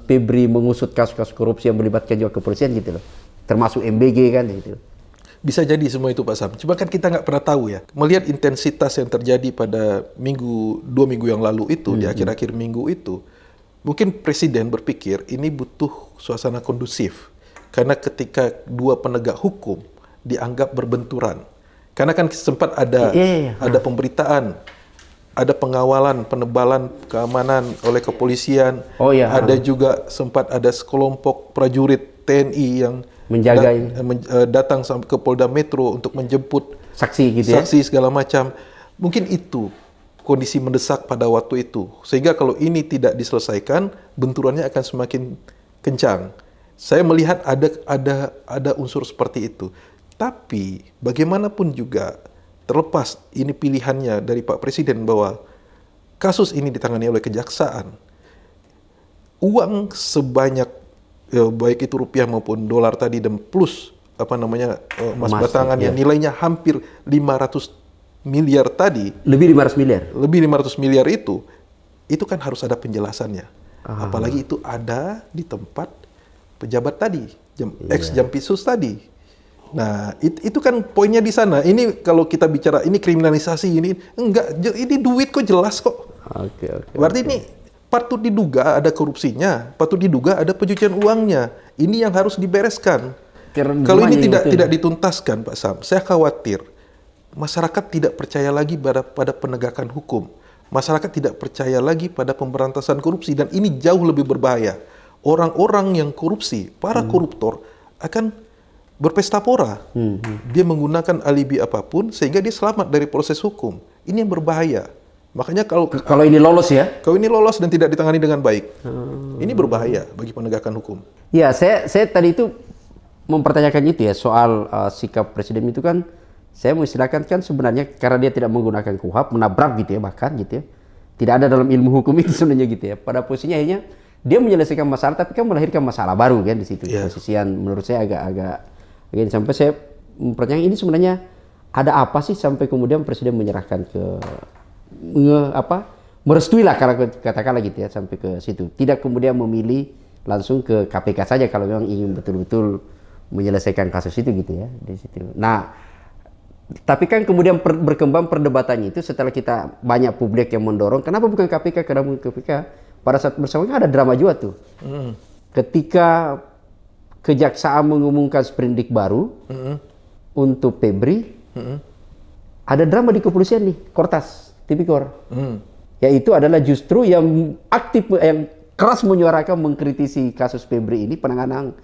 Febri mengusut kasus-kasus korupsi yang melibatkan juga kepolisian gitu loh, termasuk MBG kan gitu. Bisa jadi semua itu Pak Sam. Cuma kan kita nggak pernah tahu ya. Melihat intensitas yang terjadi pada 2 minggu yang lalu itu, di akhir-akhir minggu itu, mungkin Presiden berpikir ini butuh suasana kondusif. Karena ketika dua penegak hukum dianggap berbenturan. Karena kan sempat ada pemberitaan, ada pengawalan, penebalan keamanan oleh kepolisian. Ada juga sempat ada sekelompok prajurit TNI yang menjaga datang sampai ke Polda Metro untuk menjemput saksi gitu saksi segala macam. Mungkin itu kondisi mendesak pada waktu itu. Sehingga kalau ini tidak diselesaikan, benturannya akan semakin kencang. Saya melihat ada unsur seperti itu. Tapi bagaimanapun juga, terlepas ini pilihannya dari Pak Presiden bahwa kasus ini ditangani oleh kejaksaan, uang sebanyak baik itu rupiah maupun dolar tadi dan plus emas batangan yang nilainya hampir 500 miliar tadi, lebih 500 miliar itu kan harus ada penjelasannya. Apalagi itu ada di tempat pejabat tadi, ex-Jampisus tadi. Nah, itu kan poinnya di sana. Ini kalau kita bicara ini kriminalisasi ini enggak, ini duit kok jelas kok. Berarti ini patut diduga ada korupsinya, patut diduga ada pencucian uangnya. Ini yang harus dibereskan. Kalau ini tidak dituntaskan, Pak Sam, saya khawatir masyarakat tidak percaya lagi pada penegakan hukum. Masyarakat tidak percaya lagi pada pemberantasan korupsi, dan ini jauh lebih berbahaya. Orang-orang yang korupsi, para koruptor akan berpesta pora. Dia menggunakan alibi apapun sehingga dia selamat dari proses hukum. Ini yang berbahaya. Makanya kalau ini lolos ya? Kalau ini lolos dan tidak ditangani dengan baik, ini berbahaya bagi penegakan hukum. Ya, saya tadi itu mempertanyakan itu ya, soal sikap Presiden itu kan, saya mengistilahkan kan sebenarnya karena dia tidak menggunakan KUHP, menabrak gitu ya, bahkan gitu ya. Tidak ada dalam ilmu hukum itu sebenarnya gitu ya. Pada posisinya akhirnya dia menyelesaikan masalah, tapi kan melahirkan masalah baru kan di situ. Posisi yang menurut saya agak sampai saya mempertanyakan ini sebenarnya ada apa sih sampai kemudian Presiden menyerahkan merestui lah kalau katakanlah gitu ya, sampai ke situ. Tidak kemudian memilih langsung ke KPK saja kalau memang ingin betul-betul menyelesaikan kasus itu gitu ya di situ. Nah, tapi kan kemudian berkembang perdebatannya itu setelah kita banyak publik yang mendorong kenapa bukan KPK, kenapa bukan KPK. Pada saat bersamaan ada drama juga tuh. Ketika Kejaksaan mengumumkan sprindik baru untuk Febri, ada drama di kepolisian nih, Kortas, Tipikor. yaitu adalah justru yang aktif, yang keras menyuarakan mengkritisi kasus Febri ini, penanganan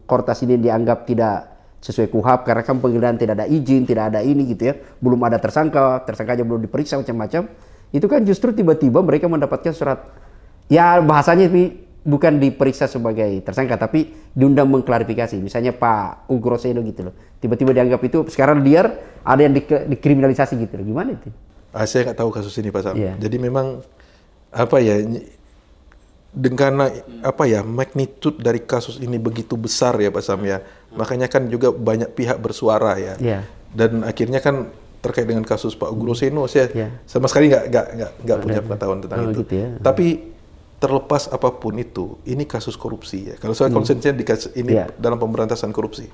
Kortas ini dianggap tidak sesuai KUHP karena kan penggeledahan tidak ada izin, tidak ada ini gitu ya, belum ada tersangkanya belum diperiksa macam-macam. Itu kan justru tiba-tiba mereka mendapatkan surat, ya bahasanya bukan diperiksa sebagai tersangka, tapi diundang mengklarifikasi. Misalnya Pak Ugo Roseno gitu loh, tiba-tiba dianggap itu sekarang liar, ada yang dikriminalisasi gitu loh. Gimana itu? Saya nggak tahu kasus ini Pak Sam. Yeah. Jadi memang apa ya, dengan apa ya, magnitude dari kasus ini begitu besar ya Pak Sam ya. Makanya kan juga banyak pihak bersuara ya. Yeah. Dan akhirnya kan terkait dengan kasus Pak Ugo Roseno, saya sama sekali nggak punya pengetahuan tentang itu. Gitu ya. Tapi terlepas apapun itu, ini kasus korupsi ya. Kalau saya konsennya di kasus ini dalam pemberantasan korupsi.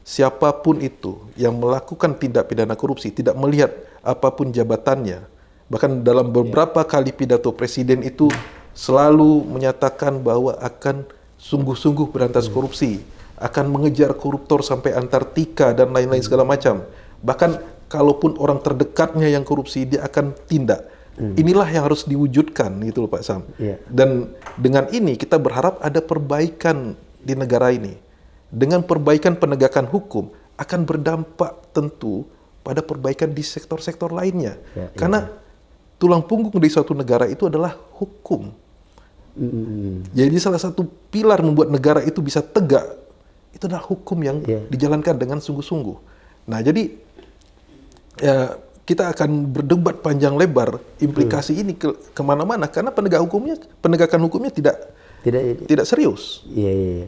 Siapapun itu yang melakukan tindak pidana korupsi, tidak melihat apapun jabatannya. Bahkan dalam beberapa kali pidato presiden itu selalu menyatakan bahwa akan sungguh-sungguh berantas korupsi, akan mengejar koruptor sampai Antartika dan lain-lain segala macam. Bahkan kalaupun orang terdekatnya yang korupsi, dia akan tindak. Inilah yang harus diwujudkan gitu loh Pak Sam. Dan dengan ini kita berharap ada perbaikan di negara ini. Dengan perbaikan penegakan hukum akan berdampak tentu pada perbaikan di sektor-sektor lainnya. Karena tulang punggung di suatu negara itu adalah hukum. Jadi salah satu pilar membuat negara itu bisa tegak, itu adalah hukum yang dijalankan dengan sungguh-sungguh. Nah jadi ya, kita akan berdebat panjang lebar implikasi ini kemana-mana karena penegakan hukumnya tidak serius,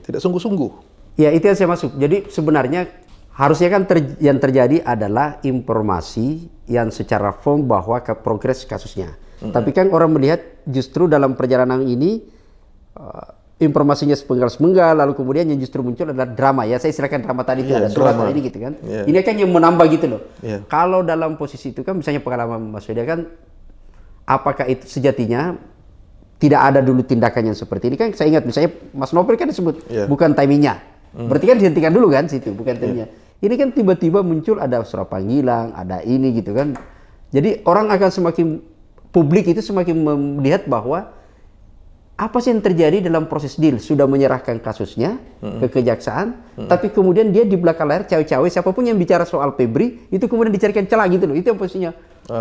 tidak sungguh-sungguh. Ya itu yang saya masuk. Jadi sebenarnya harusnya kan yang terjadi adalah informasi yang secara firm bahwa progres kasusnya. Tapi kan orang melihat justru dalam perjalanan ini informasinya sepenggal-sepenggal, lalu kemudian yang justru muncul adalah drama. Ya saya istilahkan drama tadi itu ada surat ini gitu kan. Ini kan yang menambah gitu loh. Kalau dalam posisi itu kan misalnya pengalaman Mas Weda kan, apakah itu sejatinya tidak ada dulu tindakan yang seperti ini kan? Saya ingat misalnya Mas Novel kan disebut bukan timingnya. Berarti kan dihentikan dulu kan situ, bukan timingnya. Ini kan tiba-tiba muncul ada surat panggilan, ada ini gitu kan. Jadi orang akan semakin, publik itu semakin melihat bahwa apa sih yang terjadi dalam proses deal, sudah menyerahkan kasusnya ke kejaksaan, tapi kemudian dia di belakang layar cawe-cawe siapapun yang bicara soal Febri itu kemudian dicarikan celah gitu loh. Itu yang posisinya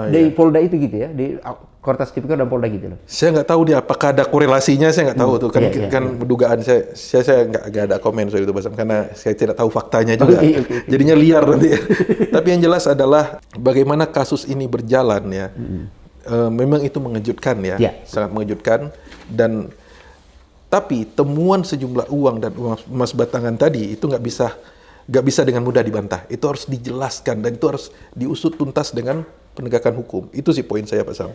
di Polda itu gitu ya, di Kortas Tipikor dan Polda gitu loh. Saya nggak tahu dia apakah ada korelasinya, saya nggak tahu tuh kan dugaan saya nggak ada komen soal itu Basam karena saya tidak tahu faktanya juga. Jadinya liar nanti. Tapi yang jelas adalah bagaimana kasus ini berjalan ya. Memang itu mengejutkan ya, sangat mengejutkan. Dan tapi temuan sejumlah uang dan emas batangan tadi itu nggak bisa dengan mudah dibantah. Itu harus dijelaskan dan itu harus diusut tuntas dengan penegakan hukum. Itu sih poin saya Pak Sam.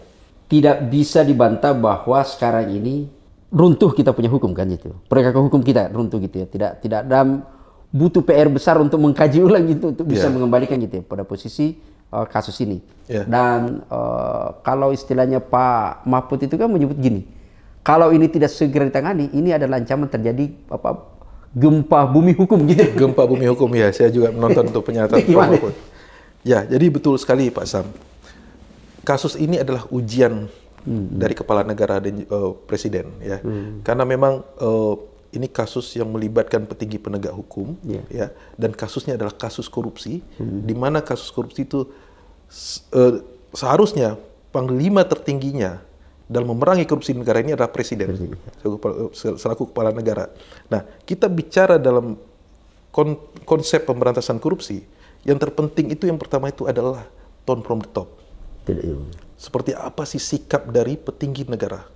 Tidak bisa dibantah bahwa sekarang ini runtuh kita punya hukum kan itu. Penegakan hukum kita runtuh gitu ya. Tidak dalam butuh PR besar untuk mengkaji ulang gitu untuk bisa mengembalikan gitu ya pada posisi kasus ini. Dan kalau istilahnya Pak Mahfud itu kan menyebut gini. Kalau ini tidak segera ditangani, ini adalah ancaman terjadi gempa bumi hukum gitu. Gempa bumi hukum ya, saya juga menonton untuk pernyataan Pak Mahfud. Ya, jadi betul sekali Pak Sam. Kasus ini adalah ujian dari kepala negara dan presiden ya. Karena memang ini kasus yang melibatkan petinggi penegak hukum ya, dan kasusnya adalah kasus korupsi, di mana kasus korupsi itu seharusnya panglima tertingginya dalam memerangi korupsi di negara ini adalah presiden selaku kepala negara. Nah, kita bicara dalam konsep pemberantasan korupsi, yang terpenting itu yang pertama itu adalah tone from the top. Seperti apa sih sikap dari petinggi negara,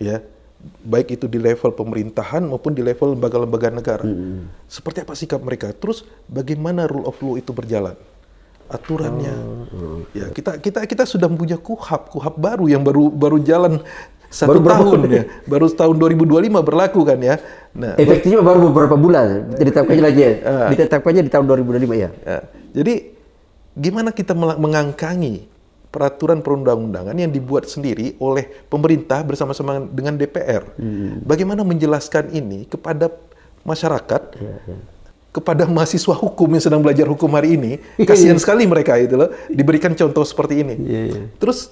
ya, baik itu di level pemerintahan maupun di level lembaga-lembaga negara. Seperti apa sikap mereka? Terus bagaimana rule of law itu berjalan? Aturannya, ya kita sudah punya KUHP baru yang baru jalan tahun ya, baru tahun 2025 berlaku kan ya. Nah, efektifnya baru beberapa bulan ditetapkannya lagi ya, ditetapkannya di tahun 2025 ya. Jadi gimana kita mengangkangi peraturan perundang-undangan yang dibuat sendiri oleh pemerintah bersama-sama dengan DPR? Bagaimana menjelaskan ini kepada masyarakat? Kepada mahasiswa hukum yang sedang belajar hukum hari ini, kasihan sekali mereka itu loh, diberikan contoh seperti ini. Terus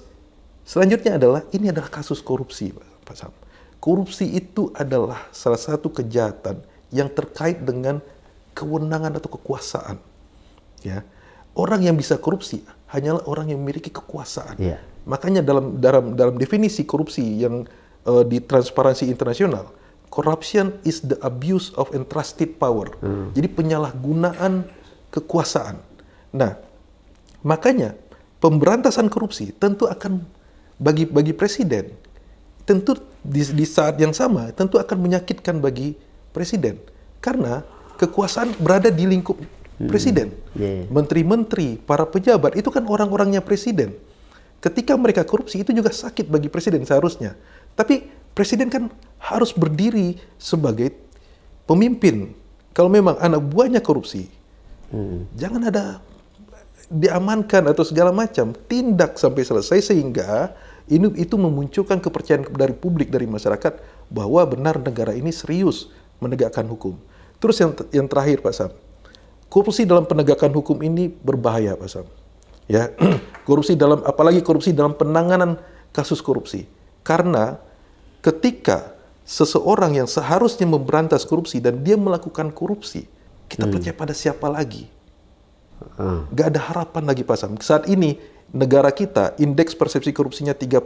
Selanjutnya adalah ini adalah kasus korupsi, Pak Sam. Korupsi itu adalah salah satu kejahatan yang terkait dengan kewenangan atau kekuasaan. Ya, orang yang bisa korupsi hanyalah orang yang memiliki kekuasaan. Yeah. Makanya dalam definisi korupsi yang di Transparansi Internasional, corruption is the abuse of entrusted power. Jadi penyalahgunaan kekuasaan. Nah, makanya pemberantasan korupsi tentu akan bagi presiden, tentu di saat yang sama tentu akan menyakitkan bagi presiden karena kekuasaan berada di lingkup presiden. Menteri-menteri, para pejabat itu kan orang-orangnya presiden. Ketika mereka korupsi itu juga sakit bagi presiden seharusnya. Tapi presiden kan harus berdiri sebagai pemimpin. Kalau memang anak buahnya korupsi, jangan ada diamankan atau segala macam, tindak sampai selesai sehingga itu memunculkan kepercayaan dari publik, dari masyarakat bahwa benar negara ini serius menegakkan hukum. Terus yang terakhir Pak Sam, korupsi dalam penegakan hukum ini berbahaya Pak Sam. Ya, apalagi korupsi dalam penanganan kasus korupsi. Karena ketika seseorang yang seharusnya memberantas korupsi dan dia melakukan korupsi, kita percaya pada siapa lagi? Gak ada harapan lagi Pak Sam. Saat ini negara kita indeks persepsi korupsinya 34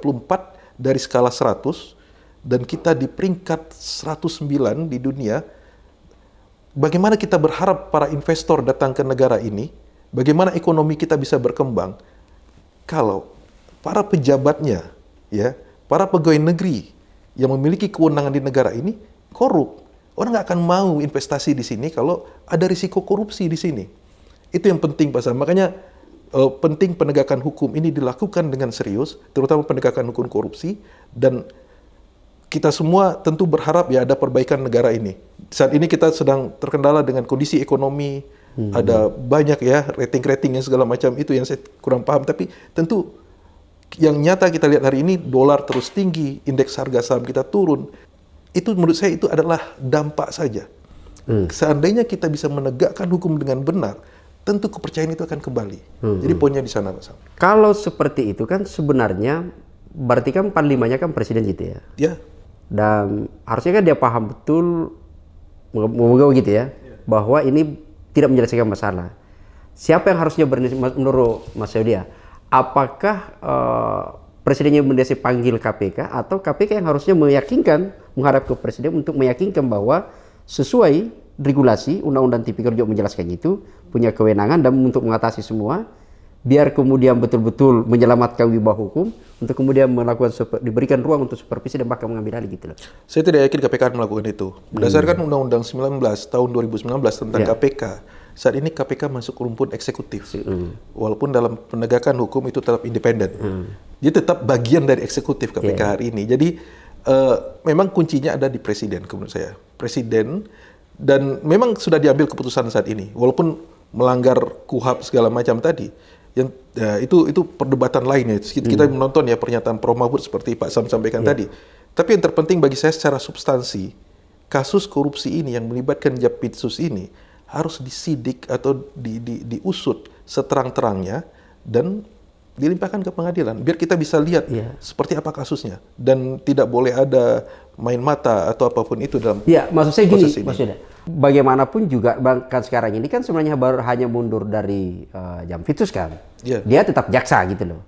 dari skala 100 dan kita di peringkat 109 di dunia. Bagaimana kita berharap para investor datang ke negara ini? Bagaimana ekonomi kita bisa berkembang kalau para pejabatnya, ya, para pegawai negeri yang memiliki kewenangan di negara ini korup? Orang nggak akan mau investasi di sini kalau ada risiko korupsi di sini. Itu yang penting Pak Sam. Makanya penting penegakan hukum ini dilakukan dengan serius, terutama penegakan hukum korupsi, dan kita semua tentu berharap ya ada perbaikan negara ini. Saat ini kita sedang terkendala dengan kondisi ekonomi, ada banyak ya rating-rating yang segala macam itu yang saya kurang paham. Tapi tentu yang nyata kita lihat hari ini dolar terus tinggi, indeks harga saham kita turun. Itu menurut saya itu adalah dampak saja. Seandainya kita bisa menegakkan hukum dengan benar, tentu kepercayaan itu akan kembali. Jadi poinnya di sana, Mas. Kalau seperti itu kan sebenarnya berarti kan panlimanya kan presiden gitu ya. Ya. Dan harusnya kan dia paham betul, moga gitu ya, bahwa ini tidak menyelesaikan masalah. Siapa yang harusnya menurut Mas Yaudia? Apakah presidennya mendesak panggil KPK atau KPK yang harusnya meyakinkan, menghadap ke presiden untuk meyakinkan bahwa sesuai regulasi Undang-Undang Tipikor juga menjelaskan itu, punya kewenangan dan untuk mengatasi semua, biar kemudian betul-betul menyelamatkan wibawa hukum untuk kemudian melakukan diberikan ruang untuk supervisi dan bahkan mengambil alih gitu loh. Saya tidak yakin KPK akan melakukan itu. Berdasarkan Undang-Undang 19 tahun 2019 tentang KPK, saat ini KPK masuk rumpun eksekutif. Walaupun dalam penegakan hukum itu tetap independen. Dia tetap bagian dari eksekutif KPK hari ini. Jadi memang kuncinya ada di presiden menurut saya. Presiden, dan memang sudah diambil keputusan saat ini. Walaupun melanggar KUHAP segala macam tadi. Itu perdebatan lainnya. Kita menonton ya pernyataan Prof. Mahfud seperti Pak Sam sampaikan tadi. Tapi yang terpenting bagi saya secara substansi, kasus korupsi ini yang melibatkan Jampitsus ini harus disidik atau diusut seterang-terangnya dan dilimpahkan ke pengadilan biar kita bisa lihat seperti apa kasusnya dan tidak boleh ada main mata atau apapun itu dalam maksud saya gini, maksudnya bagaimanapun juga kan sekarang ini kan sebenarnya baru hanya mundur dari Jampitsus kan. Dia tetap jaksa gitu loh.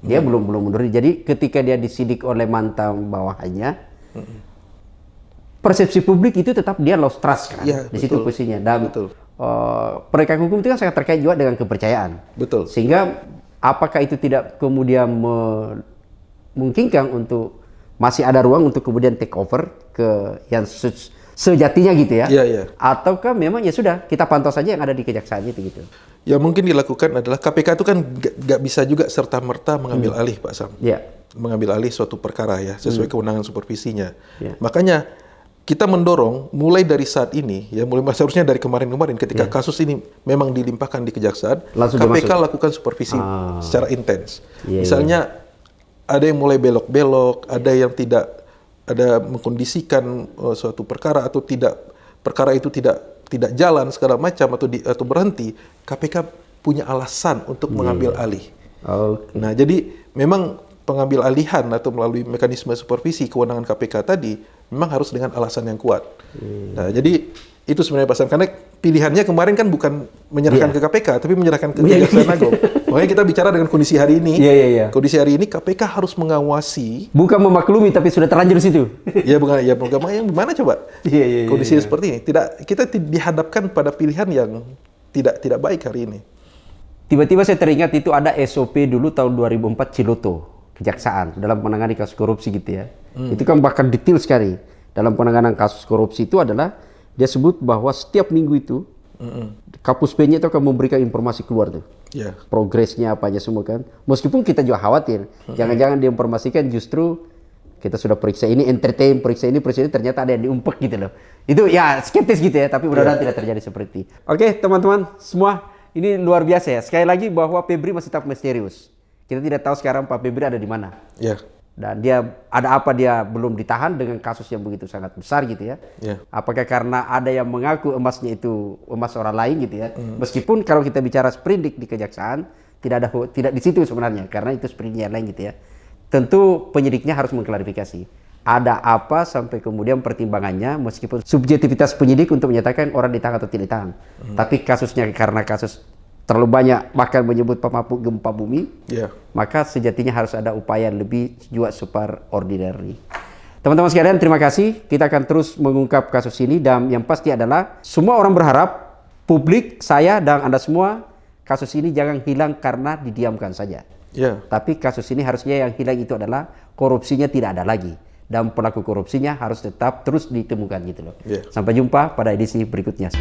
Dia belum mundur. Jadi ketika dia disidik oleh mantan bawahannya, persepsi publik itu tetap dia lost trust kan. Di situ posisinya. Dan penegakan hukum itu kan sangat terkait juga dengan kepercayaan. Betul. Sehingga apakah itu tidak kemudian memungkinkan untuk masih ada ruang untuk kemudian take over ke yang sejatinya gitu ya? Ataukah memang ya sudah kita pantau saja yang ada di kejaksaan itu gitu? Ya mungkin dilakukan adalah KPK itu kan nggak bisa juga serta-merta mengambil alih Pak Sam. Mengambil alih suatu perkara ya sesuai kewenangan supervisinya. Makanya kita mendorong mulai dari saat ini ya mulai seharusnya dari kemarin-kemarin ketika kasus ini memang dilimpahkan di kejaksaan, langsung KPK lakukan supervisi secara intens. Misalnya ada yang mulai belok-belok, ada yang tidak ada mengkondisikan suatu perkara atau perkara itu tidak jalan segala macam atau berhenti, KPK punya alasan untuk mengambil alih. Nah, jadi memang pengambil alihan atau melalui mekanisme supervisi kewenangan KPK tadi memang harus dengan alasan yang kuat. Nah, jadi itu sebenarnya pasan, karena pilihannya kemarin kan bukan menyerahkan ke KPK, tapi menyerahkan ke Kejaksaan Agung. Makanya kita bicara dengan kondisi hari ini. Kondisi hari ini KPK harus mengawasi. Bukan memaklumi, tapi sudah terlanjur situ. Ya bukan, ya yang gimana coba? Kondisi seperti ini. Kita dihadapkan pada pilihan yang tidak baik hari ini. Tiba-tiba saya teringat itu ada SOP dulu tahun 2004 Ciloto, Kejaksaan dalam menangani kasus korupsi gitu ya. Itu kan bahkan detail sekali dalam penanganan kasus korupsi. Itu adalah dia sebut bahwa setiap minggu itu Kapus P-nya itu akan memberikan informasi keluar tuh. Progresnya apa aja semua kan. Meskipun kita juga khawatir, jangan-jangan dia informasikan justru kita sudah periksa ini, entertain, periksa ini, ternyata ada yang diumpek gitu loh. Itu ya skeptis gitu ya, tapi mudah-mudahan tidak terjadi seperti itu. Oke, teman-teman semua, ini luar biasa ya. Sekali lagi bahwa Febri masih tetap misterius. Kita tidak tahu sekarang Pak Febri ada di mana. Dan dia ada apa dia belum ditahan dengan kasus yang begitu sangat besar gitu ya. Apakah karena ada yang mengaku emasnya itu emas orang lain gitu ya. Meskipun kalau kita bicara sprindik di Kejaksaan tidak di situ sebenarnya, karena itu sprindiknya lain gitu ya. Tentu penyidiknya harus mengklarifikasi ada apa sampai kemudian pertimbangannya, meskipun subjektivitas penyidik untuk menyatakan orang ditahan atau tidak ditahan. Tapi kasusnya karena kasus terlalu banyak, bahkan menyebut pemapuk gempa bumi, maka sejatinya harus ada upaya lebih juga super ordinary. Teman-teman sekalian, terima kasih. Kita akan terus mengungkap kasus ini, dan yang pasti adalah semua orang berharap, publik, saya, dan Anda semua, kasus ini jangan hilang karena didiamkan saja. Tapi kasus ini harusnya yang hilang itu adalah korupsinya tidak ada lagi, dan pelaku korupsinya harus tetap terus ditemukan gitu loh. Sampai jumpa pada edisi berikutnya.